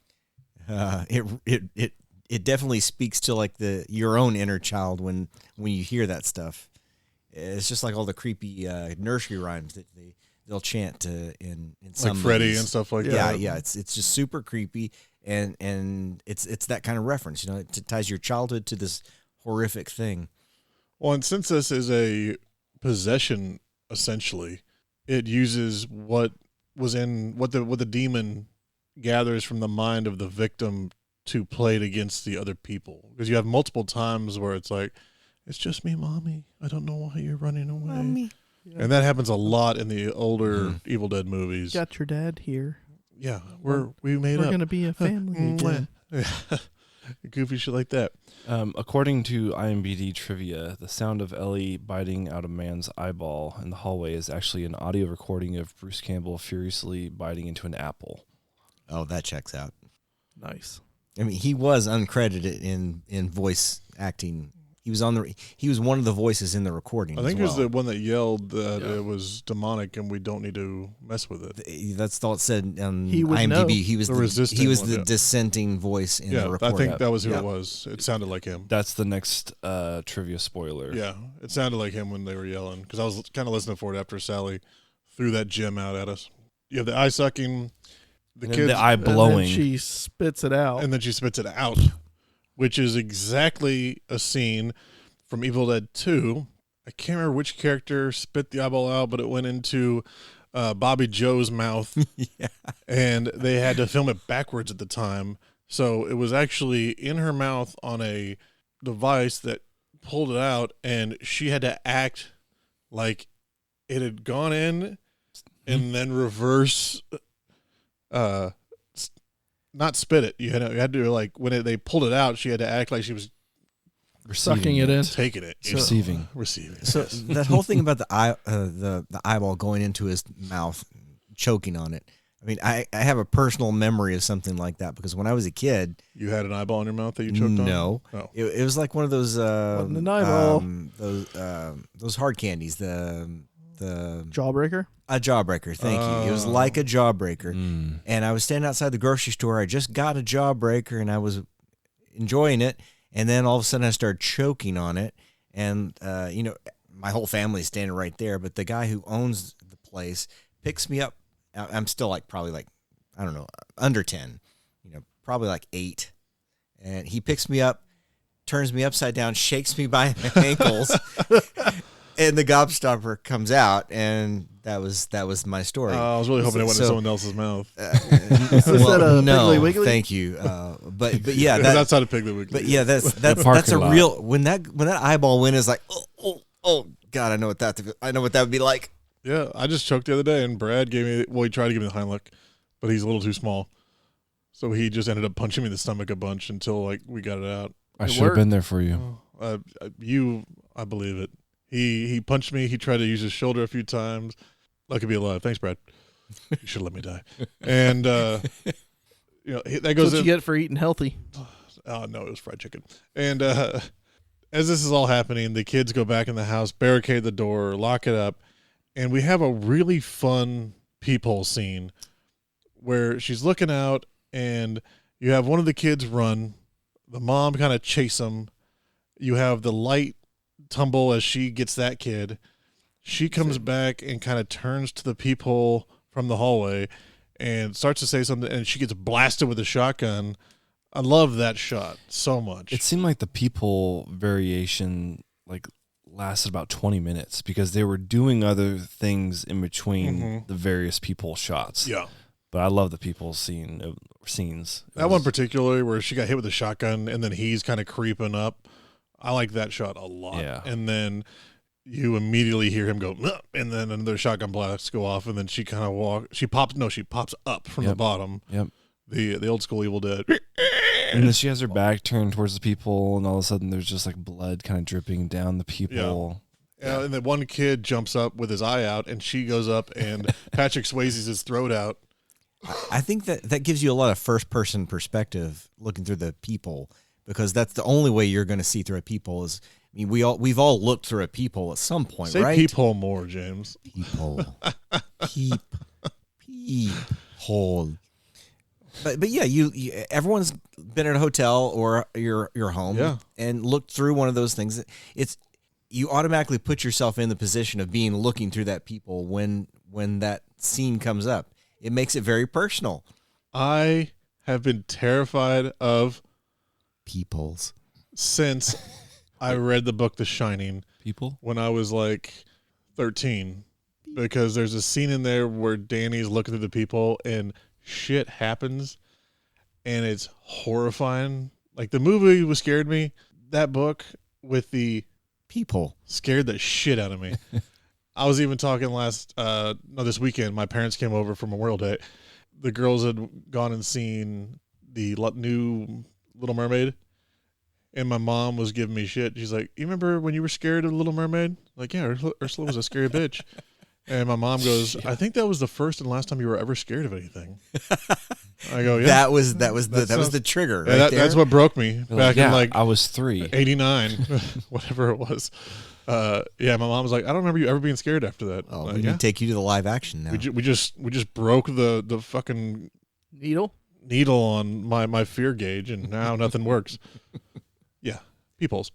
It definitely speaks to like your own inner child when you hear that stuff. It's just like all the creepy nursery rhymes that they'll chant in some like Freddy movies. and stuff like that. Yeah. It's just super creepy, and it's that kind of reference. It ties your childhood to this horrific thing. Well, and since this is a possession, essentially, it uses what the demon gathers from the mind of the victim to play it against the other people. Because you have multiple times where it's like, it's just me, Mommy. I don't know why you're running away. Mommy. Yeah. And that happens a lot in the older Evil Dead movies. Got your dad here. Yeah, we made We're up. going to be a family again. Goofy shit like that. According to IMDb trivia, the sound of Ellie biting out a man's eyeball in the hallway is actually an audio recording of Bruce Campbell furiously biting into an apple. Oh, that checks out. Nice. I mean, he was uncredited in voice acting. He was one of the voices in the recording. I think as it was well. the one that yelled that it was demonic and we don't need to mess with it. That's all it said on He would IMDb. know. He was The the resisting one, the yeah. dissenting voice in the Yeah, I recording. think that was who Yeah. it was. It sounded like him. That's the next trivia spoiler. Yeah, it sounded like him when they were yelling because I was kind of listening for it after Sally threw that gem out at us. You have the eye sucking, the And kids, the eye And then blowing. she spits it out. and then she spits it out, which is exactly a scene from Evil Dead 2. I can't remember which character spit the eyeball out, but it went into Bobby Joe's mouth, Yeah. and they had to film it backwards at the time. So it was actually in her mouth on a device that pulled it out, and she had to act like it had gone in and then reverse, not spit it. You had to like when they pulled it out, she had to act like she was Sucking it in. taking it, you know. Receiving. Receiving. So yes. that whole thing about the eye, the eyeball going into his mouth, choking on it. I mean, I have a personal memory of something like that because when I was a kid, You had an eyeball in your mouth that you choked on? no, Oh. it was like one of those Wasn't an eyeball. those hard candies, the Jawbreaker? a jawbreaker. Thank you. It was like a jawbreaker, and I was standing outside the grocery store. I just got a jawbreaker, and I was enjoying it. And then all of a sudden I started choking on it. And, my whole family's standing right there. But the guy who owns the place picks me up. I'm still probably I don't know, under 10, probably 8. And he picks me up, turns me upside down, shakes me by my ankles. And the gobstopper comes out. And that was my story. I was really hoping it went in So- someone else's mouth. Is this at a no, Piggly Wiggly? thank you. But yeah, That's outside of Piggly Wiggly. but yeah, that's parking a lot. real when that eyeball went is like oh God, I know what that would be like. Yeah, I just choked the other day, and Brad gave me. Well, he tried to give me the Heimlich, but he's a little too small, so he just ended up punching me in the stomach a bunch until we got it out. I It should have worked. been there for you. I believe it. He punched me. He tried to use his shoulder a few times. Lucky to be alive. Thanks, Brad. You should let me die. And that That's goes. what you get for eating healthy. Oh no, it was fried chicken. And as this is all happening, the kids go back in the house, barricade the door, lock it up, and we have a really fun peephole scene where she's looking out, and you have one of the kids run, the mom kind of chase him. You have the light tumble as she gets that kid. She comes back and kind of turns to the peephole from the hallway and starts to say something, and she gets blasted with a shotgun. I love that shot so much. It seemed like the peephole variation like lasted about 20 minutes because they were doing other things in between the various peephole shots. Yeah. But I love the peephole scenes. That one particularly where she got hit with a shotgun and then he's kind of creeping up. I like that shot a lot. Yeah. And then you immediately hear him go, "Nuh," and then another shotgun blasts go off, and then she kind of she pops up from the bottom. Yep. The old school Evil Dead. And then she has her back turned towards the people, and all of a sudden there's just like blood kind of dripping down the people. Yeah. And then one kid jumps up with his eye out, and she goes up, and Patrick Swayze's his throat out. I think that gives you a lot of first-person perspective looking through the peephole, because that's the only way you're going to see through a peephole. Is, I mean, we've all looked through a peephole at some point, Say right? peephole more, James. Peephole, peephole. But yeah, you everyone's been at a hotel or your home and looked through one of those things. It's you automatically put yourself in the position of being looking through that peephole when that scene comes up. It makes it very personal. I have been terrified of Peepholes since I read the book The Shining People? when I was like 13, because there's a scene in there where Danny's looking through the peephole and shit happens, and it's horrifying. Like, the movie was scared me. That book with the Peephole scared the shit out of me. I was even talking this weekend. My parents came over for Memorial Day. The girls had gone and seen the new Little Mermaid, and my mom was giving me shit. She's like, "You remember when you were scared of the Little Mermaid?" Like, yeah, Ursula was a scary bitch. And my mom goes, "I think that was the first and last time you were ever scared of anything." I go, "Yeah." That was the trigger. Yeah, Right there. that's what broke me back in like I was 3. 89, whatever it was. Yeah, my mom was like, "I don't remember you ever being scared after that." Oh, Like, we need to take you to the live action now. we just broke the fucking Needle? needle on my fear gauge, and now nothing works. Yeah, peepholes.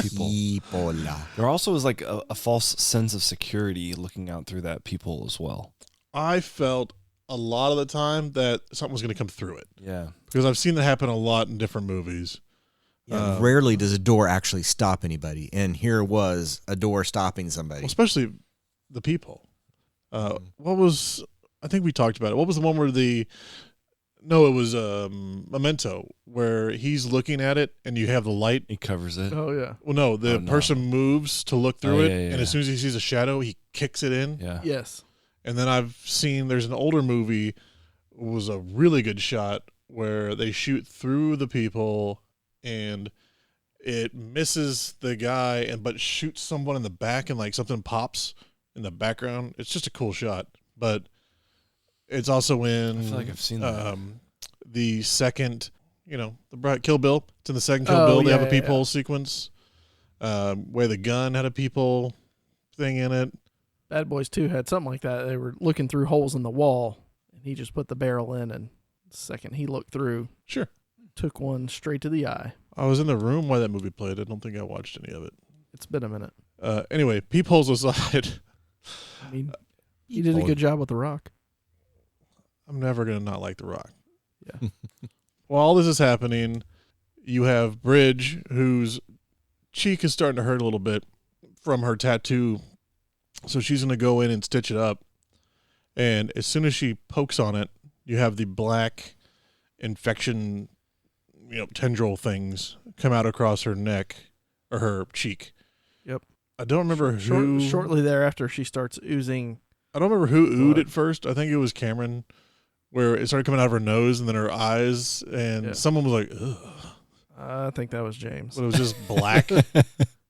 Peephole. There also is like a false sense of security looking out through that peephole as well. I felt a lot of the time that something was going to come through it, Yeah. because I've seen that happen a lot in different movies. Yeah, rarely does a door actually stop anybody, and here was a door stopping somebody. Especially the peephole. What was, I think we talked about it. What was the one where it was Memento, where he's looking at it and you have the light. He covers it. Oh, yeah. Well, no, the person moves to look through Oh, it, yeah, and as soon as he sees a shadow, he kicks it in. Yeah. Yes. And then I've seen, there's an older movie, it was a really good shot where they shoot through the peephole and it misses the guy but shoots someone in the back, and like something pops in the background. It's just a cool shot, but it's also in I feel like I've seen that. the second, the Kill Bill. It's in the second Kill Oh, Bill. They have yeah, a peephole sequence where the gun had a peephole thing in it. Bad Boys 2 had something like that. They were looking through holes in the wall, and he just put the barrel in, and the second he looked through, Sure. took one straight to the eye. I was in the room while that movie played. I don't think I watched any of it. It's been a minute. Anyway, peepholes aside, I mean, he did a good job with The Rock. I'm never going to not like The Rock. Yeah. While all this is happening, you have Bridge, whose cheek is starting to hurt a little bit from her tattoo. So she's going to go in and stitch it up. And as soon as she pokes on it, you have the black infection, tendril things come out across her neck or her cheek. Yep. I don't remember who. Shortly thereafter, she starts oozing. I don't remember who oohed blood. at first. I think it was Cameron, where it started coming out of her nose and then her eyes, and someone was like, "Ugh." I think that was James. But it was just black.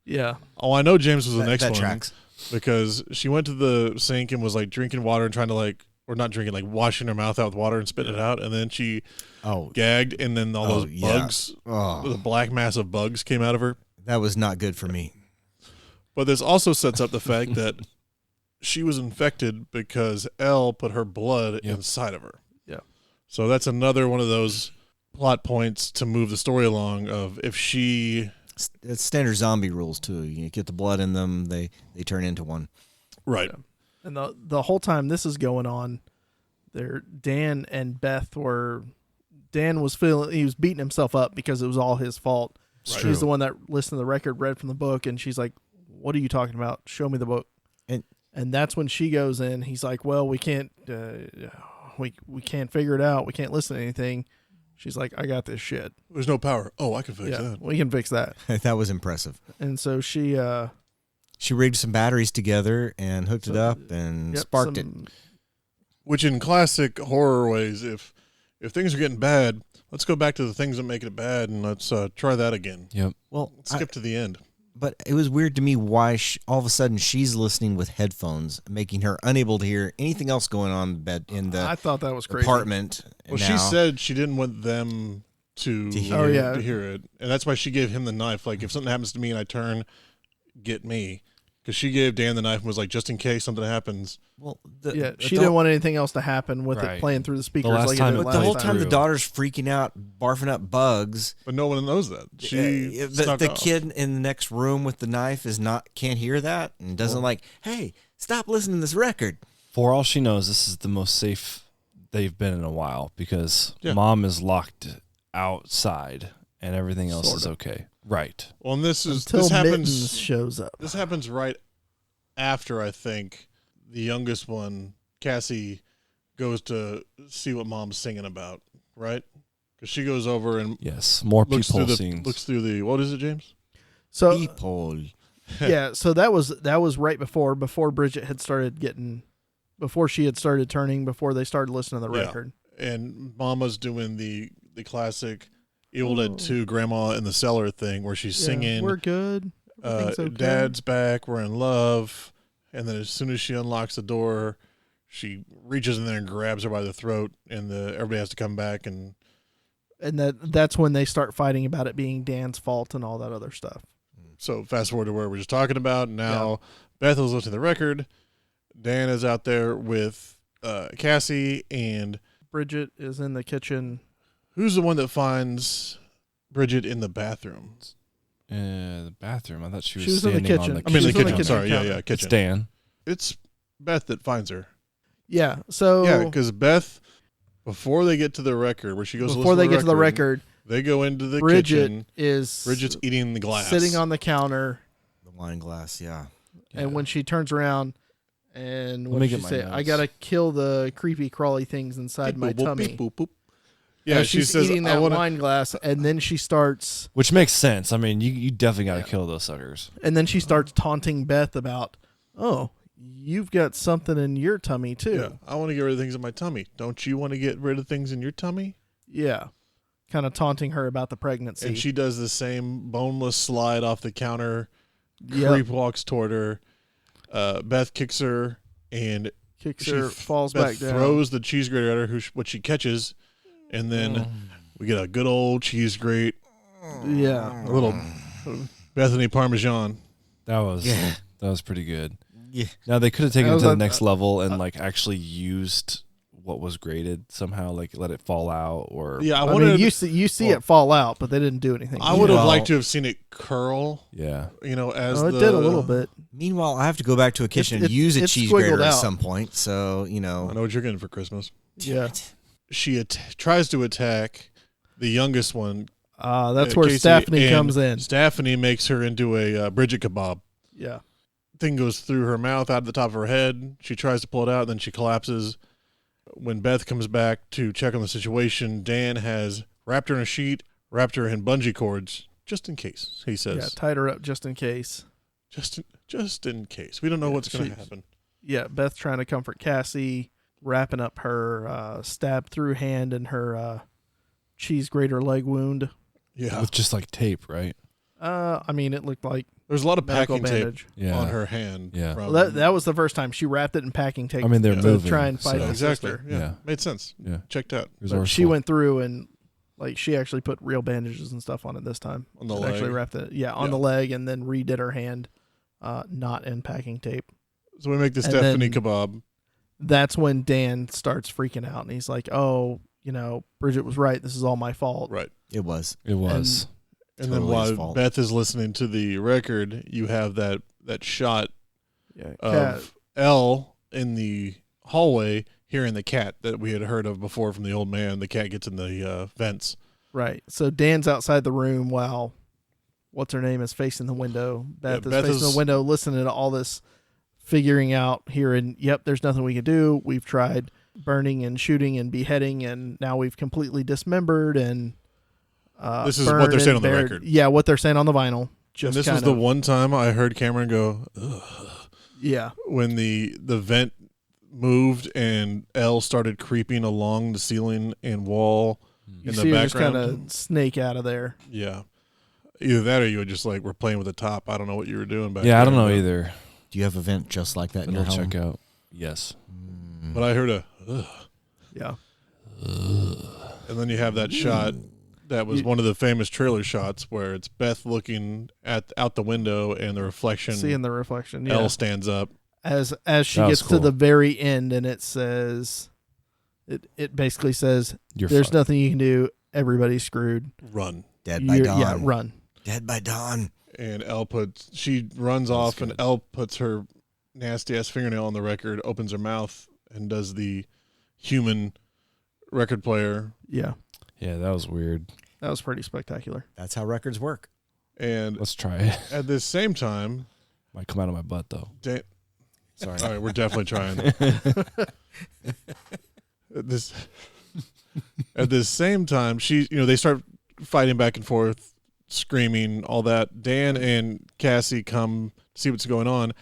Yeah. Oh, I know James was the next that one tracks. because she went to the sink and was like drinking water and trying to or not drinking, like washing her mouth out with water and spitting it out, and then she gagged, and then all those bugs, the black mass of bugs came out of her. That was not good for me. But this also sets up the fact that she was infected because Elle put her blood inside of her. Yeah. So that's another one of those plot points to move the story along of if she... It's standard zombie rules, too. You get the blood in them, they turn into one. Right. And the whole time this is going on, Dan and Beth Dan was he was beating himself up because it was all his fault. It's He's true. the one that listened to the record, read from the book, and she's like, "What are you talking about? Show me the book." And that's when she goes in. He's like, "Well, we can't we can't figure it out. We can't listen to anything." She's like, "I got this shit. There's no power. Oh, I can fix Yeah, that. we can fix that." That was impressive. And so she rigged some batteries together and hooked it up and sparked it. Which in classic horror ways, if things are getting bad, let's go back to the things that make it bad and let's try that again. Yep. Well, Let's skip to the end. but it was weird to me why all of a sudden she's listening with headphones, making her unable to hear anything else going on in the I thought that was crazy. apartment. Well, she said she didn't want them to hear hear it. And that's why she gave him the knife. Like, if something happens to me and I turn, get me. Because she gave Dan the knife and was like, just in case something happens. Well, She didn't want anything else to happen with Right. it playing through the speakers last like time it did it But last the whole time. time the True. daughter's freaking out, barfing up bugs. But no one knows that. She The kid in the next room with the knife can't hear that and doesn't hey, stop listening to this record. For all she knows, this is the most safe they've been in a while because Yeah. mom is locked outside and everything else is Sorta. okay. Right. Well, and this Until happens. Mittens shows up. This happens right after, I think, the youngest one, Cassie, goes to see what mom's singing about, right? Because she goes over and Yes. More looks peephole through scenes. looks through the, what is it, James? So Peephole. yeah, so that was right before Bridget had started before she had started turning, before they started listening to the Yeah. record. And Mama's doing the classic Evil Dead 2 Grandma in the Cellar thing where she's singing, "We're good. Everything's okay." Dad's back, we're in love. And then as soon as she unlocks the door, she reaches in there and grabs her by the throat, and everybody has to come back. And that's when they start fighting about it being Dan's fault and all that other stuff. so fast forward to where we're just talking about. Now Beth is listening to the record. Dan is out there with Cassie, and Bridget is in the kitchen. who's the one that finds Bridget in the bathroom? The bathroom. I thought she was She was in the standing on kitchen. the I mean, the She's in the kitchen. kitchen Sorry, counter. kitchen. It's Dan. It's Beth that finds her. Yeah, so Yeah, because Beth, before they get to the record, where she goes before they to get to the record, they go into the Bridget kitchen. is Bridget's eating the glass. sitting on the counter, The wine glass, yeah. and when she turns around, and Let what me did get she my say? notes. I gotta kill the creepy crawly things inside my Beep, boop, tummy. beep, boop, boop. Yeah, As she she's says, eating I that want to. wine glass, and then she starts Which makes sense. I mean, you definitely got to kill those suckers. taunting Beth about, "Oh, you've got something in your tummy Yeah, too." I want to get rid of things in my tummy. Don't you want to get rid of things in your tummy? Yeah, kind of taunting her about the pregnancy. And she does the same boneless slide off the counter. Yep. Creep walks toward her. Beth kicks her, and kicks she her, falls back down. throws the cheese grater at her, what she catches, and then we get a good old cheese grate, Yeah, a little Bethany Parmesan. That was pretty good. Yeah. Now they could have taken That it was to the a- next level and actually used what was graded somehow, like let it fall out or Yeah, I I wanted. mean, you see it fall out, but they didn't do anything. I would have Well- liked to have seen it curl. yeah. As it the, did a little bit. Meanwhile, I have to go back to a kitchen and it's- use a it's cheese squiggled grater at out. some point. So, I know what you're getting for Christmas. Yeah, She tries to attack the youngest one. that's where Casey, Stephanie and comes in. Stephanie makes her into a Bridget kebab. Yeah, Thing goes through her mouth, out the top of her head. She tries to pull it out, then she collapses. When Beth comes back to check on the situation, Dan has wrapped her in a sheet, wrapped her in bungee cords, just in case. He yeah, says, tied her up just in case. just in case. We don't know Yeah, what's going to she's- happen. Yeah, Beth trying to comfort Cassie, wrapping up her stab through hand and her cheese grater leg wound. Yeah, With just like tape, right? I mean, it looked like there's a lot of medical packing tape bandage. Yeah. on her hand. Yeah. from- Well, that was the first time she wrapped it in packing tape. I mean, they're to moving, try and fight so- her exactly. sister. Yeah. Yeah. Made sense. Yeah. Checked out But she Resourceful. went through and she actually put real bandages and stuff on it this time. on the And leg. actually wrapped it, on Yeah. the leg, and then redid her hand, not in packing tape. So we make the And Stephanie then- kebab. That's when Dan starts freaking out, and he's like, "Oh, Bridget was right. This is all my fault." Right. it was. It was. And then Totally his while fault. Beth is listening to the record, you have that shot Yeah, of Elle in the hallway hearing the cat that we had heard of before from the old man. The cat gets in the vents. Right. So Dan's outside the room while what's her name is facing the window. Beth is facing the window, listening to all this, figuring out, hearing, yep, there's nothing we can do. We've tried burning and shooting and beheading, and now we've completely dismembered and this is what they're saying on the buried. record. Yeah, what they're saying on the vinyl. And this was the one time I heard Cameron go, ugh. Yeah. When the vent moved and Elle started creeping along the ceiling and wall in the background. Just kind of snake out of there. Yeah. Either that or you were just like, we're playing with the top. I don't know what you were doing back there. Yeah, I don't know either. Do you have a vent just like that in your I'll home? check out. Yes. But I heard a, ugh. Yeah. And then you have that shot that was one of the famous trailer shots where it's Beth looking out the window and the reflection. Seeing the reflection. Yeah. Elle stands up. As she gets to the very end, and it says, it basically says, there's nothing you can do. Everybody's screwed. Run. Dead by dawn. Yeah, run. Dead by dawn. And she runs off, and Elle puts her nasty ass fingernail on the record, opens her mouth, and does the human record player. Yeah. Yeah, that was weird. That was pretty spectacular. That's how records work. And let's try it. At the same time, might come out of my butt though. Sorry. All right, we're definitely trying. At this same time, they start fighting back and forth, screaming, all that. Dan and Cassie come to see what's going on,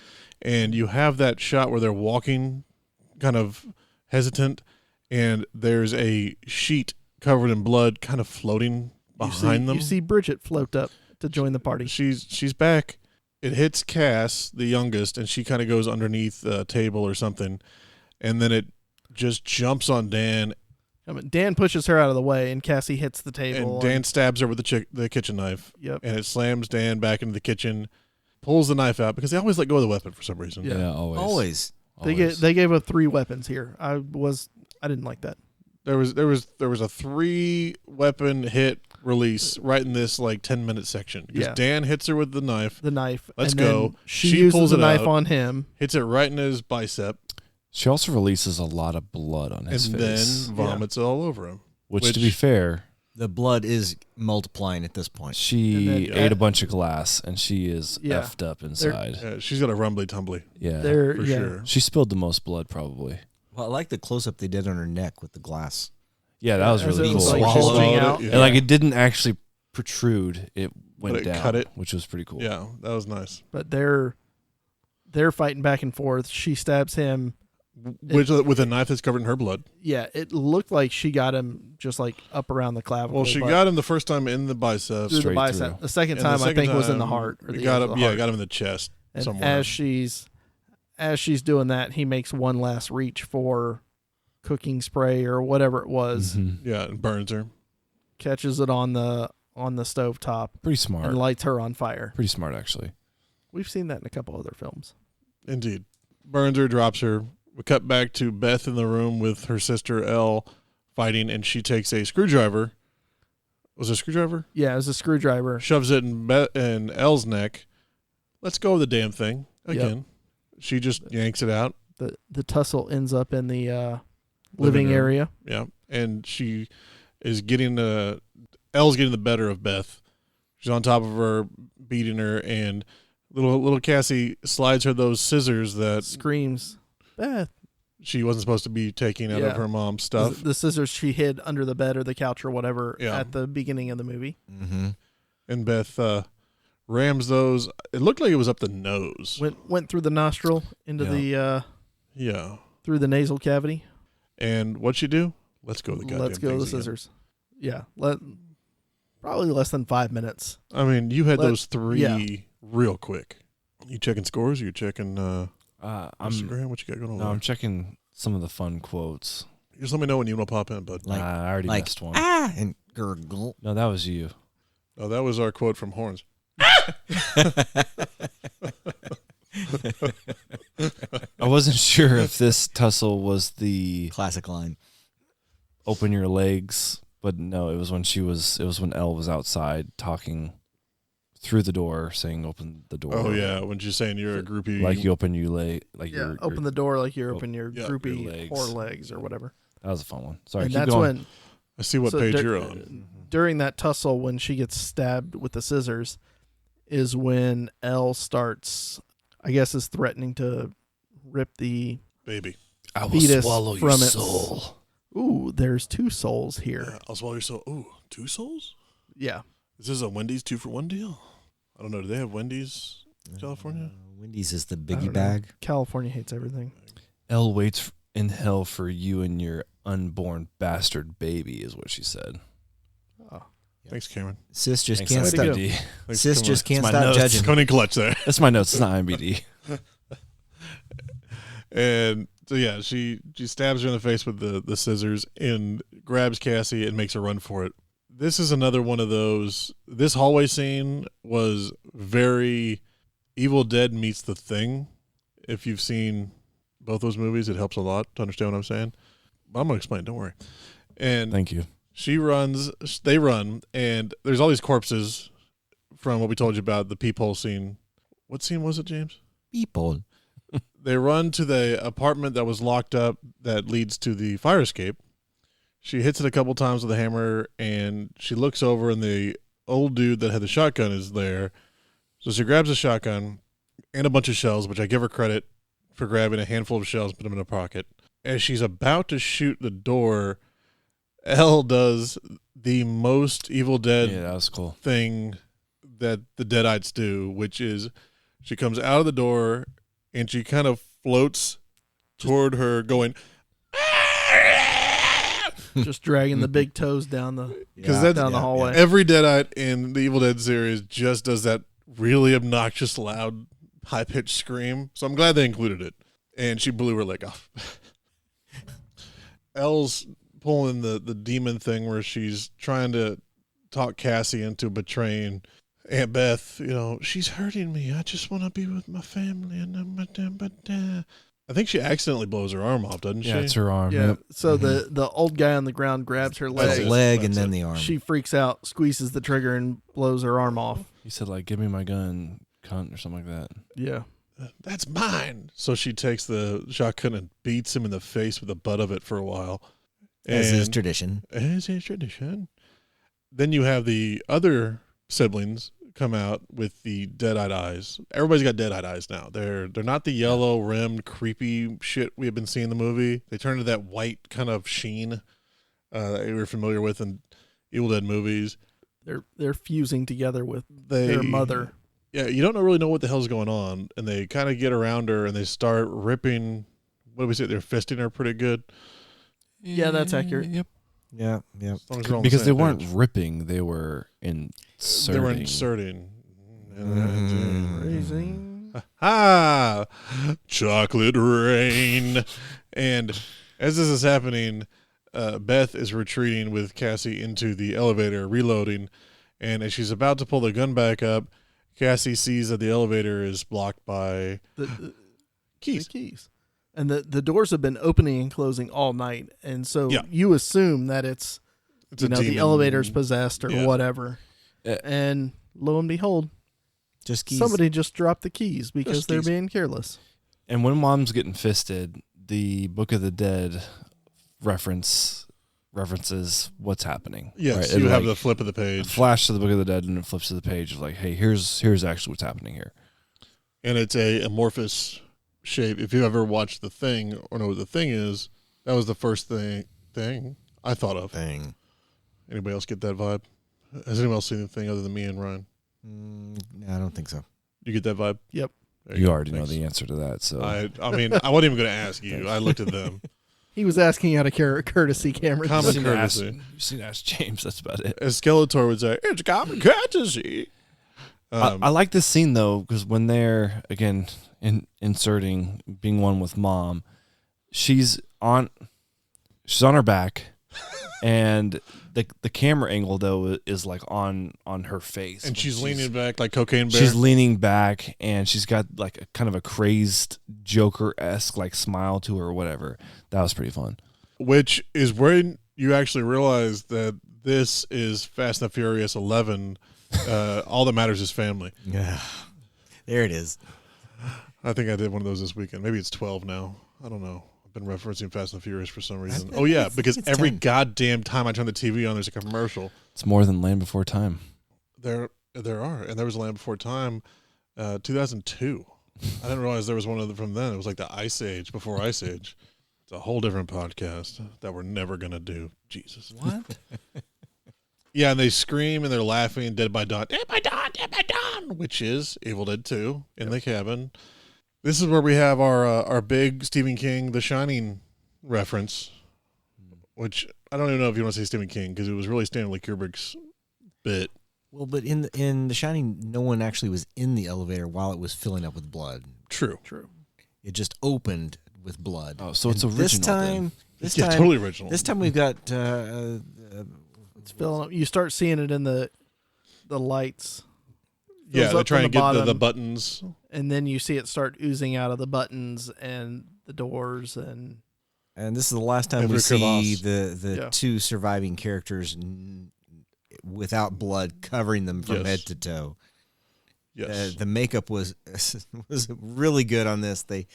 and you have that shot where they're walking kind of hesitant, and there's a sheet covered in blood kind of floating behind them. You see Bridget float up to join the party. She's back. It hits Cass, the youngest, and she kind of goes underneath a table or something, and then it just jumps on Dan. Dan pushes her out of the way, and Cassie hits the table. And Dan stabs her with the kitchen knife. Yep. And it slams Dan back into the kitchen, pulls the knife out, because they always let go of the weapon for some reason. Yeah, always. They gave up 3 weapons here. I didn't like that. There was a 3-weapon hit release right in this 10-minute section. Because Dan hits her with the knife. Let's go. She uses pulls the it knife out, on him. hits it right in his bicep. She also releases a lot of blood on his face. And then vomits it all over him. Which, to be fair, the blood is multiplying at this point. She ate a bunch of glass, and she is effed up inside. She's got a rumbly tumbly. Yeah, for sure. She spilled the most blood, probably. Well, I like the close-up they did on her neck with the glass. Yeah, that was really cool. Swallowed it, and it didn't actually protrude. It went down, cut it. which was pretty cool. Yeah, that was nice. But they're fighting back and forth. She stabs him. With a knife that's covered in her blood. Yeah, it looked like she got him just up around the clavicle. Well, she got him the first time in the bicep. Through the bicep. Through. The second time, I think, was in the heart. Or got him in the chest and somewhere. As she's doing that, he makes one last reach for cooking spray or whatever it was. Mm-hmm. Yeah, and burns her. Catches it on the stovetop. Pretty smart. And lights her on fire. Pretty smart, actually. We've seen that in a couple other films. Indeed. Burns her, drops her. We cut back to Beth in the room with her sister Elle fighting, and she takes a screwdriver. Was it a screwdriver? Yeah, it was a screwdriver. Shoves it in Elle's neck. Let's go with the damn thing again. Yep. She just yanks it out. The tussle ends up in the living area. Yeah, and she is Elle's getting the better of Beth. She's on top of her, beating her, and little Cassie slides her those scissors that screams. Beth. She wasn't supposed to be taking out of her mom's stuff. The scissors she hid under the bed or the couch or whatever at the beginning of the movie. Mm-hmm. And Beth rams those. It looked like it was up the nose. Went through the nostril into the through the nasal cavity. And what'd she do? Let's go with the goddamn Let's go with the scissors. Again. Yeah. Probably less than 5 minutes. I mean, you had those 3 real quick. You checking scores? Or you checking Instagram? What you got going on? No, I'm checking some of the fun quotes. Just let me know when you want to pop in, bud. I already missed one. And gurgle. No, that was you. Oh, that was our quote from Horns. I wasn't sure if this tussle was the classic line. Open your legs, but no, it was when Elle was outside talking through the door, saying "Open the door." Oh yeah, when she's saying you're a groupie, like you open you lay like Yeah, you're open the door like you open your yeah, groupie your legs. whore legs or whatever. That was a fun one. Sorry, And keep that's going. when I see what so page dur- you're on. During that tussle, when she gets stabbed with the scissors, is when Elle starts, I guess, is threatening to rip the. Baby. I will fetus swallow your from its- soul. Ooh, there's 2 souls here. I'll swallow your soul. Ooh, 2 souls? Yeah. Is this a Wendy's 2-for-1 deal? I don't know. Do they have Wendy's in California? Wendy's is the I biggie don't know. bag. California hates everything. Elle waits in hell for you and your unborn bastard baby, is what she said. Oh. Thanks, Cameron. Sis just Thanks, can't Way to stop. go. IMBD. Thanks, Sis Cameron. just can't my stop notes. judging. Coming in clutch there. That's my notes. It's not IMBD. And so yeah, she stabs her in the face with the scissors and grabs Cassie and makes her run for it. This is another one of those. This hallway scene was very Evil Dead meets The Thing. If you've seen both those movies, it helps a lot to understand what I'm saying. But I'm gonna explain. Don't worry. And Thank you. she runs. They run, and there's all these corpses from what we told you about the peephole scene. What scene was it, James? People. They run to the apartment that was locked up that leads to the fire escape. She hits it a couple times with a hammer, and she looks over, and the old dude that had the shotgun is there. So she grabs a shotgun and a bunch of shells, which I give her credit for grabbing a handful of shells, put them in a pocket. As she's about to shoot the door, Elle does the most Evil Dead Yeah, that was cool. thing that the Deadites do, which is she comes out of the door and she kind of floats toward her going, Just dragging the big toes down the because that's down the hallway. every Deadite in the Evil Dead series just does that really obnoxious, loud, high-pitched scream. So I'm glad they included it. And she blew her leg off. Elle's pulling the demon thing where she's trying to talk Cassie into betraying Aunt Beth. You know, she's hurting me. I just want to be with my family. And I think she accidentally blows her arm off, doesn't she? Yeah, it's her arm. Yeah. Yep. So the old guy on the ground grabs her That's The it. leg. leg That's and then it. the arm. She freaks out, squeezes the trigger, and blows her arm off. He said, like, give me my gun, cunt, or something like that. Yeah. That's mine. So she takes the shotgun and beats him in the face with the butt of it for a while. As is And- tradition. As is tradition. Then you have the other siblings come out with the dead-eyed eyes. Everybody's got dead-eyed eyes now. They're not the yellow rimmed creepy shit we have been seeing in the movie. They turn into that white kind of sheen that we were familiar with in Evil Dead movies. They're fusing together with They their mother. Yeah, you don't really know what the hell's going on, and they kind of get around her and they start ripping. What do we say? They're fisting her pretty good. Yeah, that's accurate. Yep. Yeah, yeah. As long as we're on the Because they same weren't page. ripping, they were inserting. They were inserting. Raising. Ah, chocolate rain. And as this is happening, Beth is retreating with Cassie into the elevator, reloading. And as she's about to pull the gun back up, Cassie sees that the elevator is blocked by The keys. keys. And the doors have been opening and closing all night. And so Yeah. you assume that it's It's the demon. elevator's possessed or Yeah. whatever. And lo and behold, Just keys. somebody just dropped the keys because Just they're keys. being careless. And when Mom's getting fisted, the Book of the Dead references what's happening. Yes, right? you It, have like, the flip of the a page. flash to the Book of the Dead, and it flips to the page of like, hey, here's actually what's happening here. And it's a amorphous shape. If you ever watched The Thing or know what The Thing is, that was the first thing I thought of. thing. Anybody else get that vibe? Has anyone else seen The Thing other than me and Ryan? No, I don't think so. You get that vibe? Yep. There You go. already know Thanks. the answer to that. So I mean, I wasn't even going to ask you. I looked at them. He was asking out of courtesy, Cameron. Common you can ask- courtesy. you should ask James. That's about it. As Skeletor would say, it's common courtesy. I like this scene though, because when they're again inserting, being one with Mom, she's on her back, and the camera angle though is like on her face, and when she's leaning back like Cocaine Bear. She's leaning back, and she's got like a kind of a crazed Joker-esque like smile to her or whatever. That was pretty fun. Which is where you actually realize that this is Fast and the Furious 11 All that matters is family. Yeah. There it is. I think I did one of those this weekend. Maybe it's 12 now. I don't know. I've been referencing Fast and Furious for some reason. I Oh yeah, think because it's every 10. goddamn time I turn the TV on, there's a commercial. It's more than Land Before Time. There are, and there was a Land Before Time, 2002. I didn't realize there was one of them from then. It was like the Ice Age before Ice Age. It's a whole different podcast that we're never gonna do. Jesus. What? Yeah, and they scream and they're laughing. Dead by Dawn. Dead by Dawn. Dead by Dawn. Which is Evil Dead 2 in the cabin. This is where we have our big Stephen King The Shining reference, which I don't even know if you want to say Stephen King because it was really Stanley Kubrick's bit. Well, but in The Shining, no one actually was in the elevator while it was filling up with blood. True. It just opened with blood. Oh, so it's And original. This Yeah, time, totally original. This time we've got It's filling up. You start seeing it in the lights. Yeah, Fills they're up trying to from get the the bottom. buttons. And then you see it start oozing out of the buttons and the doors and this is the last time we Every see crevasse. the Yeah. two surviving characters without blood covering them from Yes. head to toe. Yes. The makeup was really good on this. They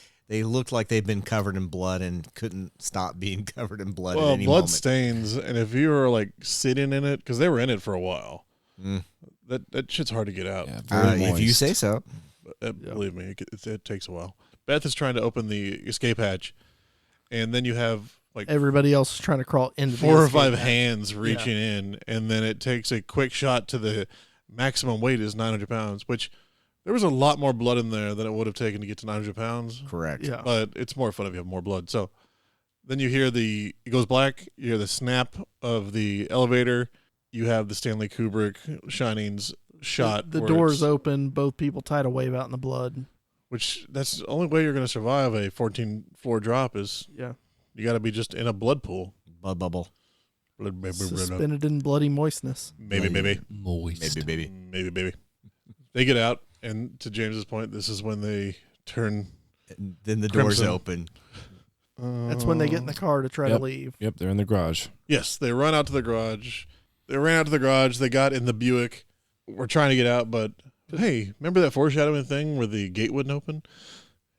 looked like they'd been covered in blood and couldn't stop being covered in blood Well, at any blood moment. stains, and if you were like sitting in it, because they were in it for a while, Mm. that shit's hard to get out. Yeah, very If you moist. say so. Believe me, it takes a while. Beth is trying to open the escape hatch, and then you have like everybody else is trying to crawl into the 4 or escape 5 hatch. hands reaching in, and then it takes a quick shot to the maximum weight is 900 pounds, which there was a lot more blood in there than it would have taken to get to 900 pounds. Correct. Yeah. But it's more fun if you have more blood. So then you hear it goes black, you hear the snap of the elevator, you have the Stanley Kubrick Shining's shot. The where doors it's- open, both people tidal wave out in the blood. Which that's the only way you're going to survive a 14-floor drop is Yeah. you got to be just in a blood pool. Blood bubble. Blood, baby, Suspended in bloody moistness. baby. Moist. Maybe, baby. They get out, and to James's point, this is when they turn. And then the doors Crimson. open. That's when they get in the car to try Yep. to leave. Yep, they're in the garage. Yes, they run out to the garage. They ran out to the garage. They got in the Buick. We're trying to get out, but hey, remember that foreshadowing thing where the gate wouldn't open?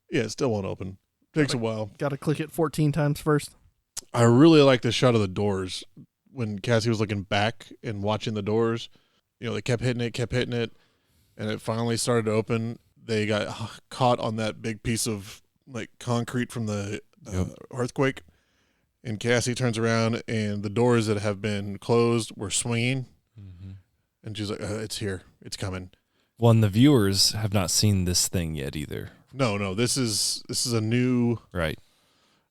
Yeah, it still won't open. Takes a while. Got to click it 14 times first. I really like the shot of the doors when Cassie was looking back and watching the doors. You know, they kept hitting it, and it finally started to open. They got caught on that big piece of like concrete from the earthquake, and Cassie turns around, and the doors that have been closed were swinging, and she's like, "It's here, it's coming." Well, and the viewers have not seen this thing yet either. No, this is a new Right.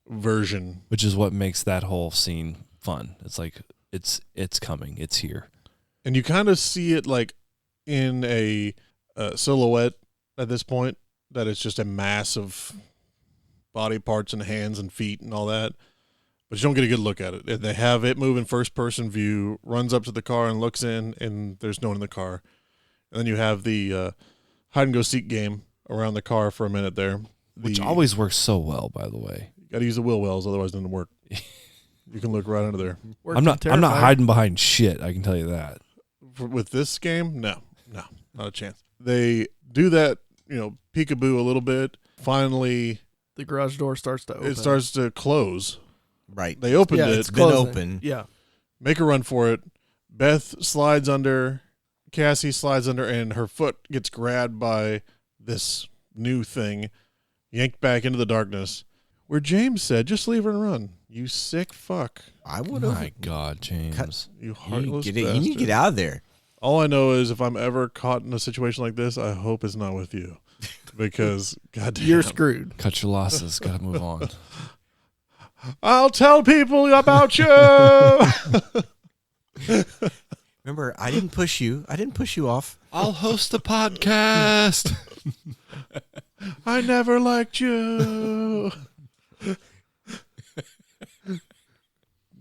version. Which is what makes that whole scene fun. It's like it's coming. It's here. And you kind of see it like in a silhouette at this point, that it's just a mass of body parts and hands and feet and all that. But you don't get a good look at it. And they have it move in first-person view, runs up to the car and looks in, and there's no one in the car. And then you have the hide-and-go-seek game around the car for a minute there. Which always works so well, by the way. You got to use the wheel wells, otherwise it doesn't work. You can look right under there. I'm not hiding behind shit, I can tell you that. With this game, no, not a chance. They do that, peekaboo a little bit. Finally, The garage door starts to open. it starts to close. Right. They opened Yeah, it, it's been closing. open. Yeah. make a run for it. Beth slides under, Cassie slides under, and her foot gets grabbed by this new thing, yanked back into the darkness, where James said, just leave her and run. You sick fuck. I would have. My God, James. You You heartless need to bastard. get out of there. All I know is if I'm ever caught in a situation like this, I hope it's not with you. Because, goddamn. You're screwed. Cut your losses. Got to move on. I'll tell people about you. Remember, I didn't push you. I didn't push you off. I'll host a podcast. I never liked you.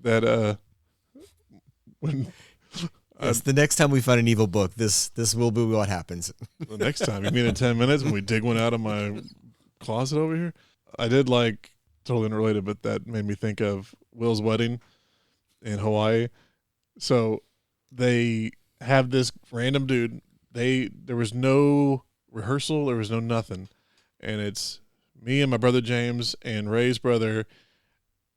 That when It's the next time we find an evil book. This will be what happens. the next time you mean in 10 minutes when we dig one out of my closet over here, I did like totally unrelated, but that made me think of Will's wedding in Hawaii. So they have this random dude. There was no rehearsal. There was no nothing. And it's me and my brother James and Ray's brother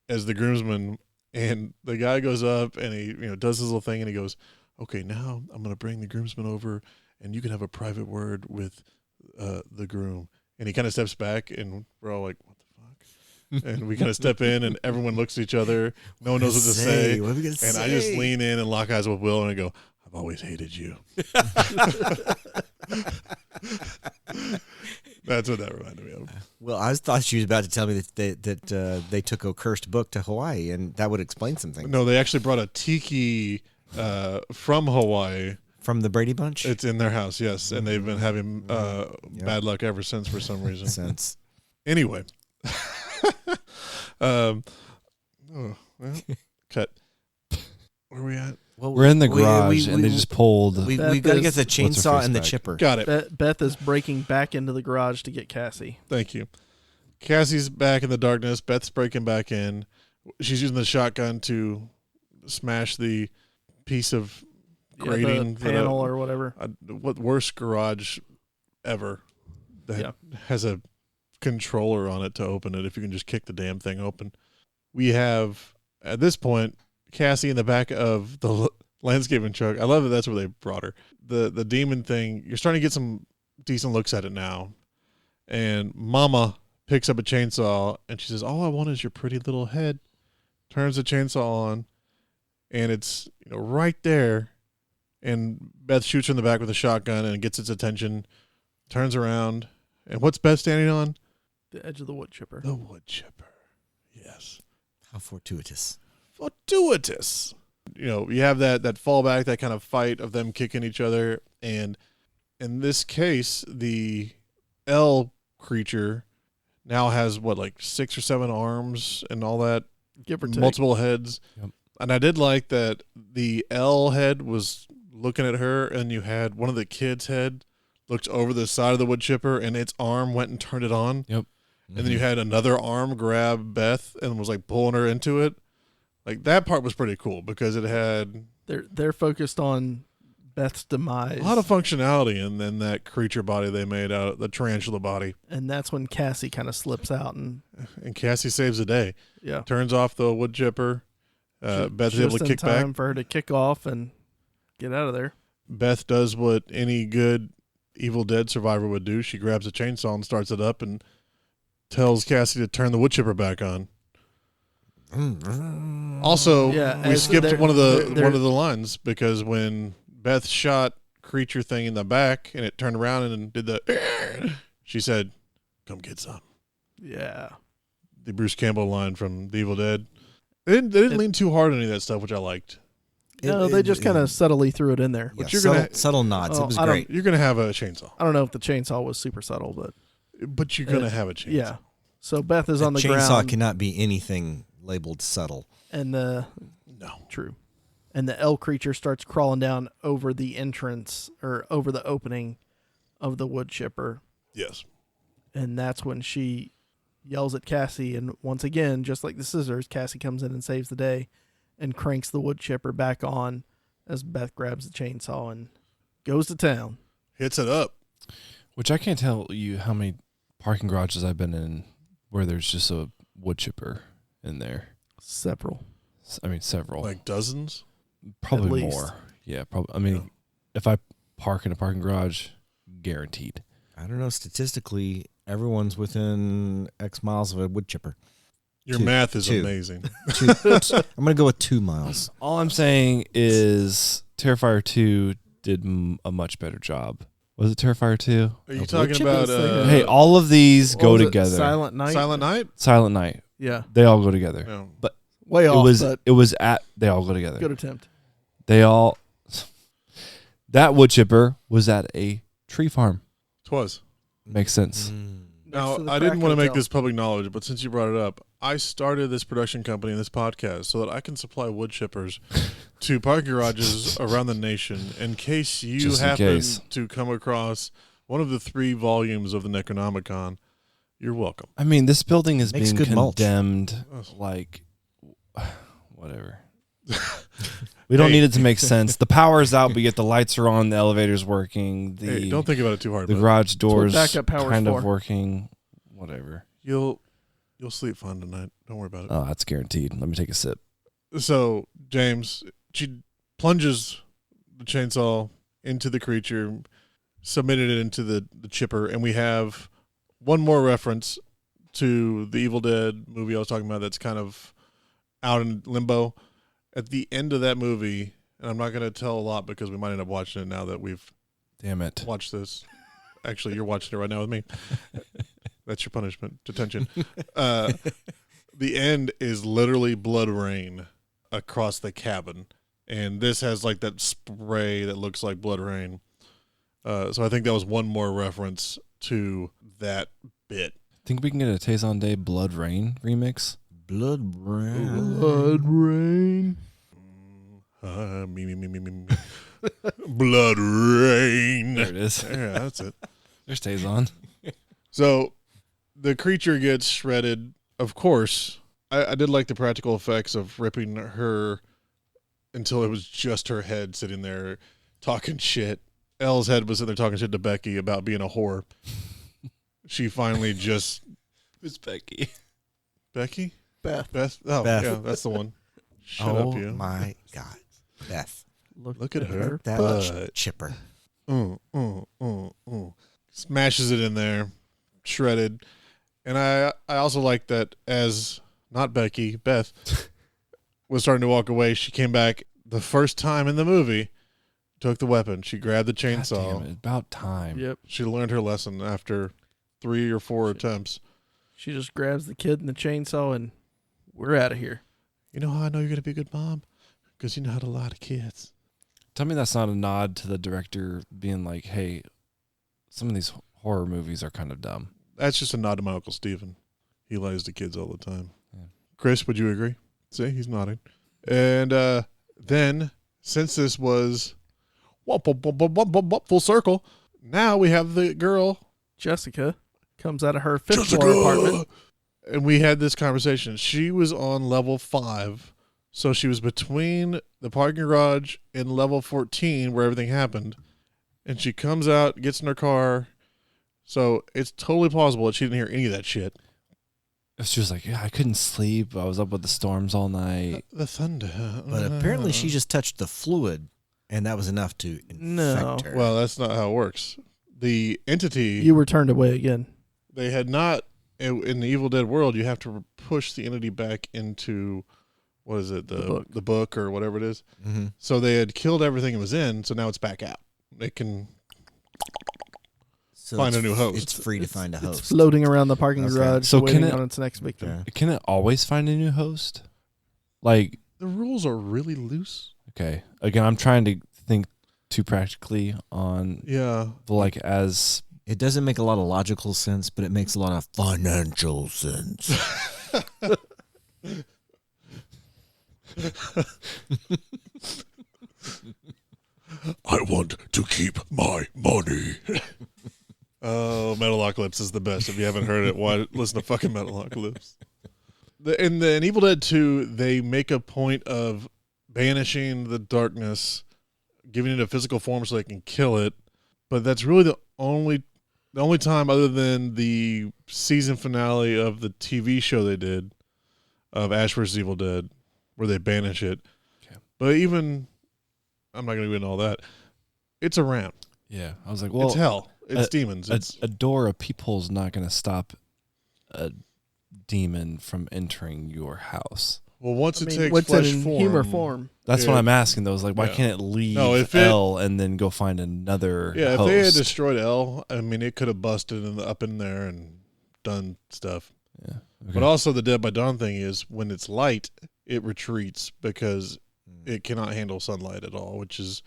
as the groomsman. And the guy goes up and he does his little thing and he goes, okay, now I'm going to bring the groomsman over and you can have a private word with the groom. And he kind of steps back and we're all like, what the fuck? And we kind of step in and everyone looks at each other. No one knows what to say. What are we gonna And say? I just lean in and lock eyes with Will and I go, I've always hated you. That's what that reminded me of. Well, I thought she was about to tell me that they took a cursed book to Hawaii, and that would explain something. No, they actually brought a tiki from Hawaii. From the Brady Bunch? It's in their house, yes. And they've been having bad luck ever since for some reason. Sense. Anyway. Well, cut. Where are we at? Well, We're in the garage, and they just pulled. We Beth got to get is- the What's her chainsaw face and the back? chipper. Got it. Beth is breaking back into the garage to get Cassie. Thank you. Cassie's back in the darkness. Beth's breaking back in. She's using the shotgun to smash the piece of grating. The panel or whatever. What worst garage ever that has a controller on it to open it if you can just kick the damn thing open. We have, at this point, Cassie in the back of the landscaping truck. I love that that's where they brought her. The demon thing, you're starting to get some decent looks at it now. And Mama picks up a chainsaw and she says, all I want is your pretty little head. Turns the chainsaw on and it's right there. And Beth shoots her in the back with a shotgun and gets its attention. Turns around. And what's Beth standing on? The edge of the wood chipper. The wood chipper. Yes. How fortuitous. Fortuitous. You have that fallback, that kind of fight of them kicking each other. And in this case, the L creature now has, 6 or 7 arms and all that? Give or take. Multiple heads. Yep. And I did like that the L head was looking at her, and you had one of the kids' head looked over the side of the wood chipper, and its arm went and turned it on. Yep. And then you had another arm grab Beth and was pulling her into it. That part was pretty cool because it had They're focused on Beth's demise. a lot of functionality in then that creature body they made out of the tarantula body. And that's when Cassie kind of slips out and Cassie saves the day. yeah. Turns off the wood chipper. Beth is able Just to in kick time back. for her to kick off and get out of there. Beth does what any good Evil Dead survivor would do. She grabs a chainsaw and starts it up and tells Cassie to turn the wood chipper back on. Also, Yeah, we as skipped they're- one of the they're- one of the lines because when Beth shot creature thing in the back and it turned around and did the, she said, "Come get some." Yeah. The Bruce Campbell line from The Evil Dead. They didn't lean too hard on any of that stuff, which I liked. No, they just kind of subtly threw it in there. Yeah, But you're gonna- subtle nods. Oh, It was I don't- great. You're gonna have a chainsaw, I don't know if the chainsaw was super subtle, but you're gonna have a chainsaw. yeah. So Beth is on the chainsaw ground, cannot be anything labeled subtle. and No. and the L creature starts crawling down over the entrance or over the opening of the wood chipper, Yes. and that's when she yells at Cassie, and once again, just like the scissors, Cassie comes in and saves the day, and cranks the wood chipper back on as Beth grabs the chainsaw and goes to town. Hits it up. Which I can't tell you how many parking garages I've been in where there's just a wood chipper in there. Several. I mean, several. Like dozens. Probably at least. more. Yeah, probably. I mean, if I park in a parking garage, guaranteed. I don't know. Statistically, everyone's within X miles of a wood chipper. Your Two. math is Two. amazing. I'm going to go with 2 miles. All I'm saying is Terrifier 2 did a much better job. Was it Terrifier 2? Are you wood talking chipper about is like Hey, all of these What go was it, together. Silent Night. Silent Night? Silent Night. Yeah. They all go together. No. Way It off, was but they all go together. good attempt. They all that wood chipper was at a tree farm. Twas. Makes sense. Now, to the I didn't crack want to make hotel. this public knowledge, but since you brought it up, I started this production company and this podcast so that I can supply wood chippers to parking garages around the nation in case you Just in happen case. to come across one of the 3 volumes of the Necronomicon. You're welcome. I mean, this building is Makes being good mulch. condemned like whatever. We don't Hey. need it to make sense. The power's out, but yet the lights are on, the elevator's working, the Hey, don't think about it too hard. the bud. garage doors backup power's kind for. of working. Whatever. You'll sleep fine tonight. Don't worry about it. Oh, that's guaranteed. Let me take a sip. So, James, she plunges the chainsaw into the creature, submitted it into the chipper, and we have one more reference to the Evil Dead movie I was talking about that's kind of out in limbo. At the end of that movie, and I'm not going to tell a lot because we might end up watching it now that we've Damn it. watched this. Actually, you're watching it right now with me. That's your punishment. Detention. The end is literally blood rain across the cabin. And this has like that spray that looks like blood rain. So I think that was one more reference to that bit. Think we can get a Tazon Day Blood Rain remix? Blood rain. Blood rain. Me. Blood rain. There it is. Yeah, that's it. There's Tazon. So the creature gets shredded. Of course, I did like the practical effects of ripping her until it was just her head sitting there talking shit. Elle's head was sitting there talking shit to Becky about being a whore. She finally just... It's Becky. Becky? Beth. Beth? Oh, Beth. yeah, that's the one. Shut Oh up, you. my God, Beth, Look at her. that butt. chipper. Smashes it in there, shredded. And I also like that as, not Becky, Beth, was starting to walk away, she came back the first time in the movie, took the weapon. She grabbed the God damn chainsaw. it. About time. Yep. She learned her lesson after 3 or 4 attempts. She just grabs the kid and the chainsaw, and we're out of here. You know how I know you're going to be a good mom? Because you know how to lie to kids. Tell me that's not a nod to the director being like, hey, some of these horror movies are kind of dumb. That's just a nod to my Uncle Steven. He lies to kids all the time. Yeah. Chris, would you agree? See, he's nodding. And then, since this was full circle, now we have the girl. Jessica comes out of her fifth floor apartment. And we had this conversation. She was on level 5, so she was between the parking garage and level 14 where everything happened. And she comes out, gets in her car. So it's totally plausible that she didn't hear any of that shit. She was like, yeah, I couldn't sleep. I was up with the storms all night. The thunder. But apparently, she just touched the fluid, and that was enough to infect her. Well, that's not how it works. The entity, You were turned away again. they had not, in the Evil Dead world, you have to push the entity back into, what is it, the book or whatever it is. Mm-hmm. So they had killed everything it was in, so now it's back out. It can So find it's- a new host. It's free to find a host. It's floating around the parking Okay. garage, So can waiting it- on its next victim. Yeah. Can it always find a new host? Like, The rules are really loose. okay. Again, I'm trying to think too practically on Yeah. the like as It doesn't make a lot of logical sense, but it makes a lot of financial sense. I want to keep my money. Oh, Metalocalypse is the best. If you haven't heard it, why listen to fucking Metalocalypse? In Evil Dead 2, they make a point of banishing the darkness, giving it a physical form so they can kill it. But that's really the only time, other than the season finale of the TV show they did of Ash vs. Evil Dead, where they banish it. Okay. But even, I'm not going to get into all that. It's around. yeah. I was like, well, it's hell. It's demons. It's a door, a peephole is not going to stop a demon from entering your house. well, once it takes what's flesh in form, humor form? That's Yeah. what I'm asking though. Is like, why Yeah. can't it leave No, if it- L and then go find another Yeah, if host? they had destroyed L, I mean, it could have busted up in there and done stuff. Yeah. Okay. But also, the Dead by Dawn thing is when it's light, it retreats because it cannot handle sunlight at all. Which is,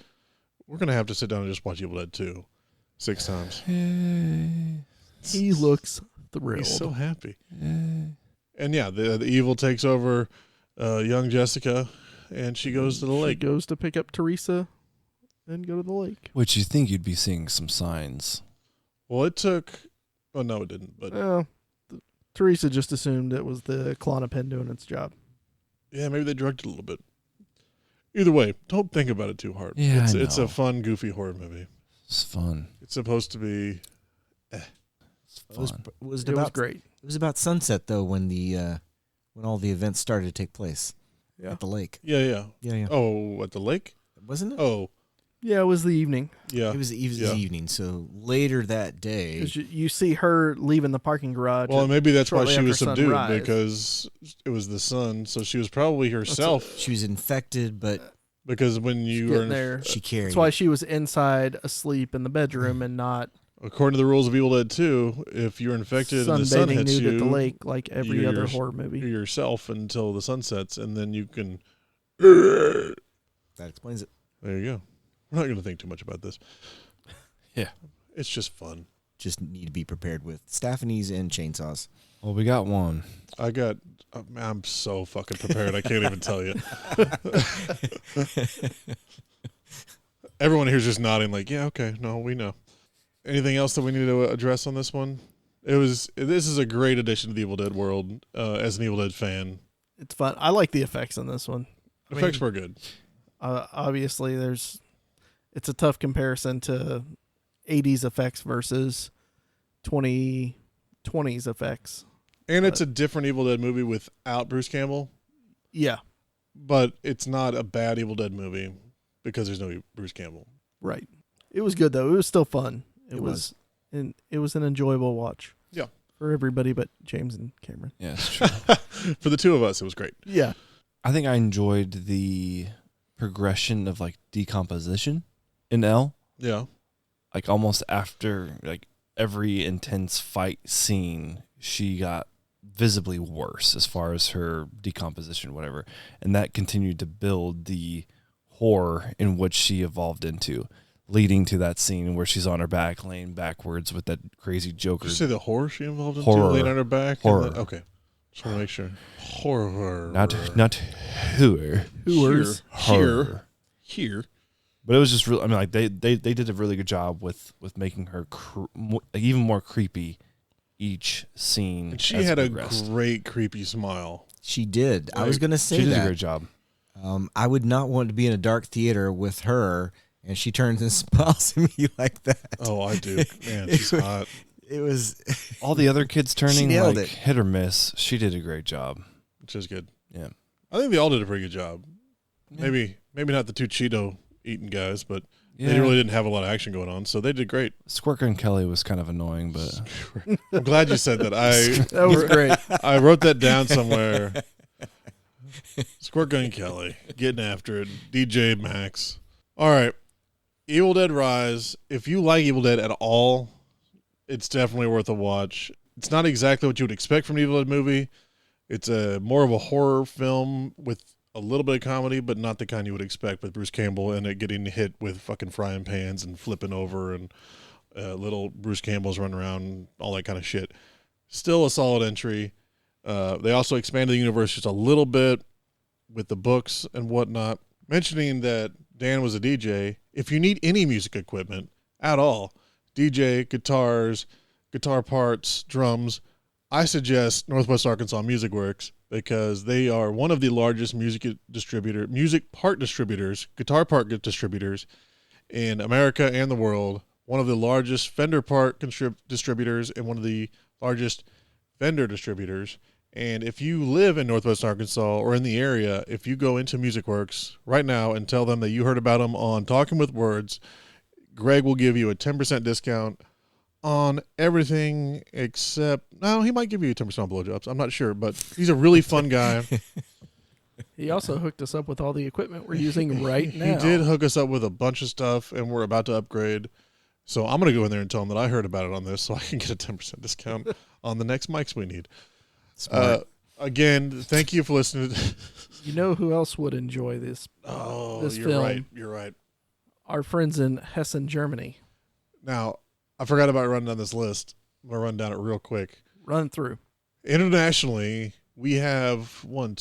we're gonna have to sit down and just watch Evil Dead 2 6 times. He looks thrilled. He's so happy. And yeah, the evil takes over young Jessica, and she goes to the She lake. goes to pick up Teresa and go to the lake. Which you think you'd be seeing some signs. Well, it took. Oh no, it didn't. But Well, Teresa just assumed it was the Klonopin doing its job. yeah, maybe they drugged it a little bit. Either way, don't think about it too hard. Yeah, It's I a know. fun, goofy horror movie. It's fun. It's supposed to be. It's It was, fun. was It was great. It was about sunset though when when all the events started to take place Yeah. at the lake. Yeah. Yeah. Oh, at the lake? Wasn't it? Oh, Yeah, it was the evening. yeah. It was the Yeah. evening. So later that day, 'Cause you see her leaving the parking garage. Well, and maybe that's why shortly she was after subdued, sunrise. because it was the sun. So she was probably herself. she was infected, but Because when you getting are, there. she carried. That's why she was inside asleep in the bedroom and not according to the rules of Evil Dead 2, if you're infected and the sun sunbathing hits nude you, at the lake like every you're other your- horror movie. you're yourself until the sun sets, and then you can. That explains it. There you go. We're not going to think too much about this. Yeah. It's just fun. Just need to be prepared with Staphanies and chainsaws. Well, we got one. I'm so fucking prepared. I can't even tell you. Everyone here's just nodding like, yeah, okay, no, we know. Anything else that we need to address on this one? This is a great addition to the Evil Dead world as an Evil Dead fan. It's fun. I like the effects in this one. I mean, Effects were good. obviously, it's a tough comparison to 80s effects versus 2020s effects. And it's a different Evil Dead movie without Bruce Campbell, Yeah, but it's not a bad Evil Dead movie because there's no Bruce Campbell. right. It was good though. It was still fun. It was. and it was an enjoyable watch. Yeah. For everybody but James and Cameron. Yeah, it's true. For the two of us, it was great. Yeah. I think I enjoyed the progression of like decomposition in L. Yeah. Like almost after like every intense fight scene, she got visibly worse as far as her decomposition, whatever. And that continued to build the horror in which she evolved into, leading to that scene where she's on her back, laying backwards with that crazy Joker. Did you say the horror she involved in Horror. laying on her back? Horror. Okay. Just want to make sure. Horror. Not hooer. Hooers. Here. But it was just real. I mean, like they did a really good job with making her even more creepy each scene. And she as it had a progressed. great creepy smile. She did. I was Like, going to say She did that. a great job. I would not want to be in a dark theater with her, and she turns and smiles at me like that. Oh, I do. Man, she's hot. It was. All the other kids turning nailed like it. hit or miss. She did a great job. Which is good. Yeah. I think they all did a pretty good job. Yeah. Maybe not the two Cheeto eating guys, but Yeah. they really didn't have a lot of action going on, so they did great. Squirt Gun Kelly was kind of annoying, but I'm glad you said that. That was great. I wrote that down somewhere. Squirt Gun Kelly getting after it. DJ Max. All right. Evil Dead Rise. If you like Evil Dead at all, it's definitely worth a watch. It's not exactly what you would expect from an Evil Dead movie. It's more of a horror film with a little bit of comedy, but not the kind you would expect with Bruce Campbell and it getting hit with fucking frying pans and flipping over and little Bruce Campbell's running around, all that kind of shit. Still a solid entry. They also expanded the universe just a little bit with the books and whatnot. Mentioning that Dan was a DJ, if you need any music equipment at all, DJ, guitars, guitar parts, drums, I suggest Northwest Arkansas Music Works because they are one of the largest music part distributors, guitar part distributors in America and the world. One of the largest Fender part distributors and one of the largest vendor distributors. And if you live in Northwest Arkansas or in the area, if you go into Music Works right now and tell them that you heard about them on Talking with Words, Greg will give you a 10% discount on everything except, no, he might give you a 10% on blowjobs. I'm not sure, but he's a really fun guy. He also hooked us up with all the equipment we're using right now. He did hook us up with a bunch of stuff, and we're about to upgrade. So I'm going to go in there and tell him that I heard about it on this so I can get a 10% discount on the next mics we need. Smart. Again, thank you for listening. You know who else would enjoy this? This you're film? right. You're right. Our friends in Hessen, Germany. Now, I forgot about running down this list. I'm going to run down it real quick. Run through. Internationally, we have 5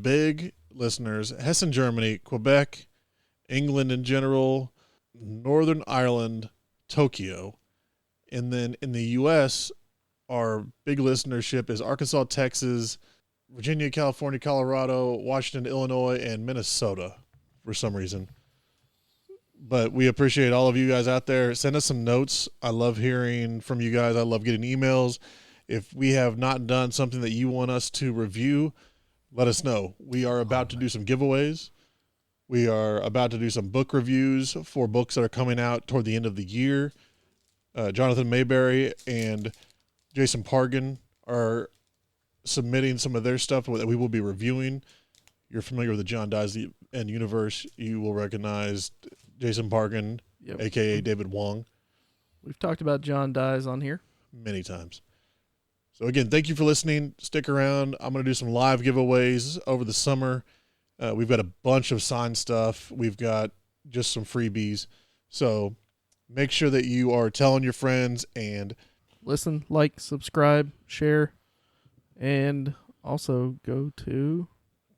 big listeners. Hessen, Germany, Quebec, England in general, Northern Ireland, Tokyo. And then in the U.S., our big listenership is Arkansas, Texas, Virginia, California, Colorado, Washington, Illinois, and Minnesota for some reason. But we appreciate all of you guys out there. Send us some notes. I love hearing from you guys. I love getting emails. If we have not done something that you want us to review, let us know. We are about to do some giveaways. We are about to do some book reviews for books that are coming out toward the end of the year. Jonathan Mayberry and Jason Pargan are submitting some of their stuff that we will be reviewing. You're familiar with the John Dies the End universe. You will recognize Jason Pargan, Yep. a.k.a. David Wong, We've talked about John Dies on here. many times. So, again, thank you for listening. Stick around. I'm going to do some live giveaways over the summer. We've got a bunch of signed stuff. We've got just some freebies. So make sure that you are telling your friends and Listen, like, subscribe, share, and also go to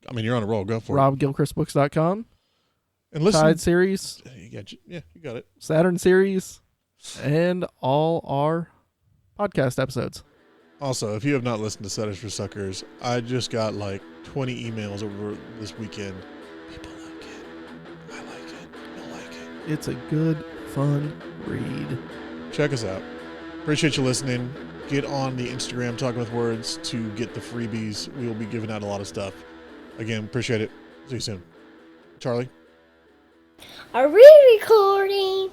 I mean, you're on a roll. Go for it. robgilchristbooks.com. And listen. Tide series, You got it. Saturn series, and all our podcast episodes. Also, if you have not listened to Setters for Suckers, I just got like 20 emails over this weekend. People like it. I like it. You'll like it. It's a good, fun read. Check us out. Appreciate you listening. Get on the Instagram Talking with Words to get the freebies. We will be giving out a lot of stuff. Again, appreciate it. See you soon. Charlie? Are we recording?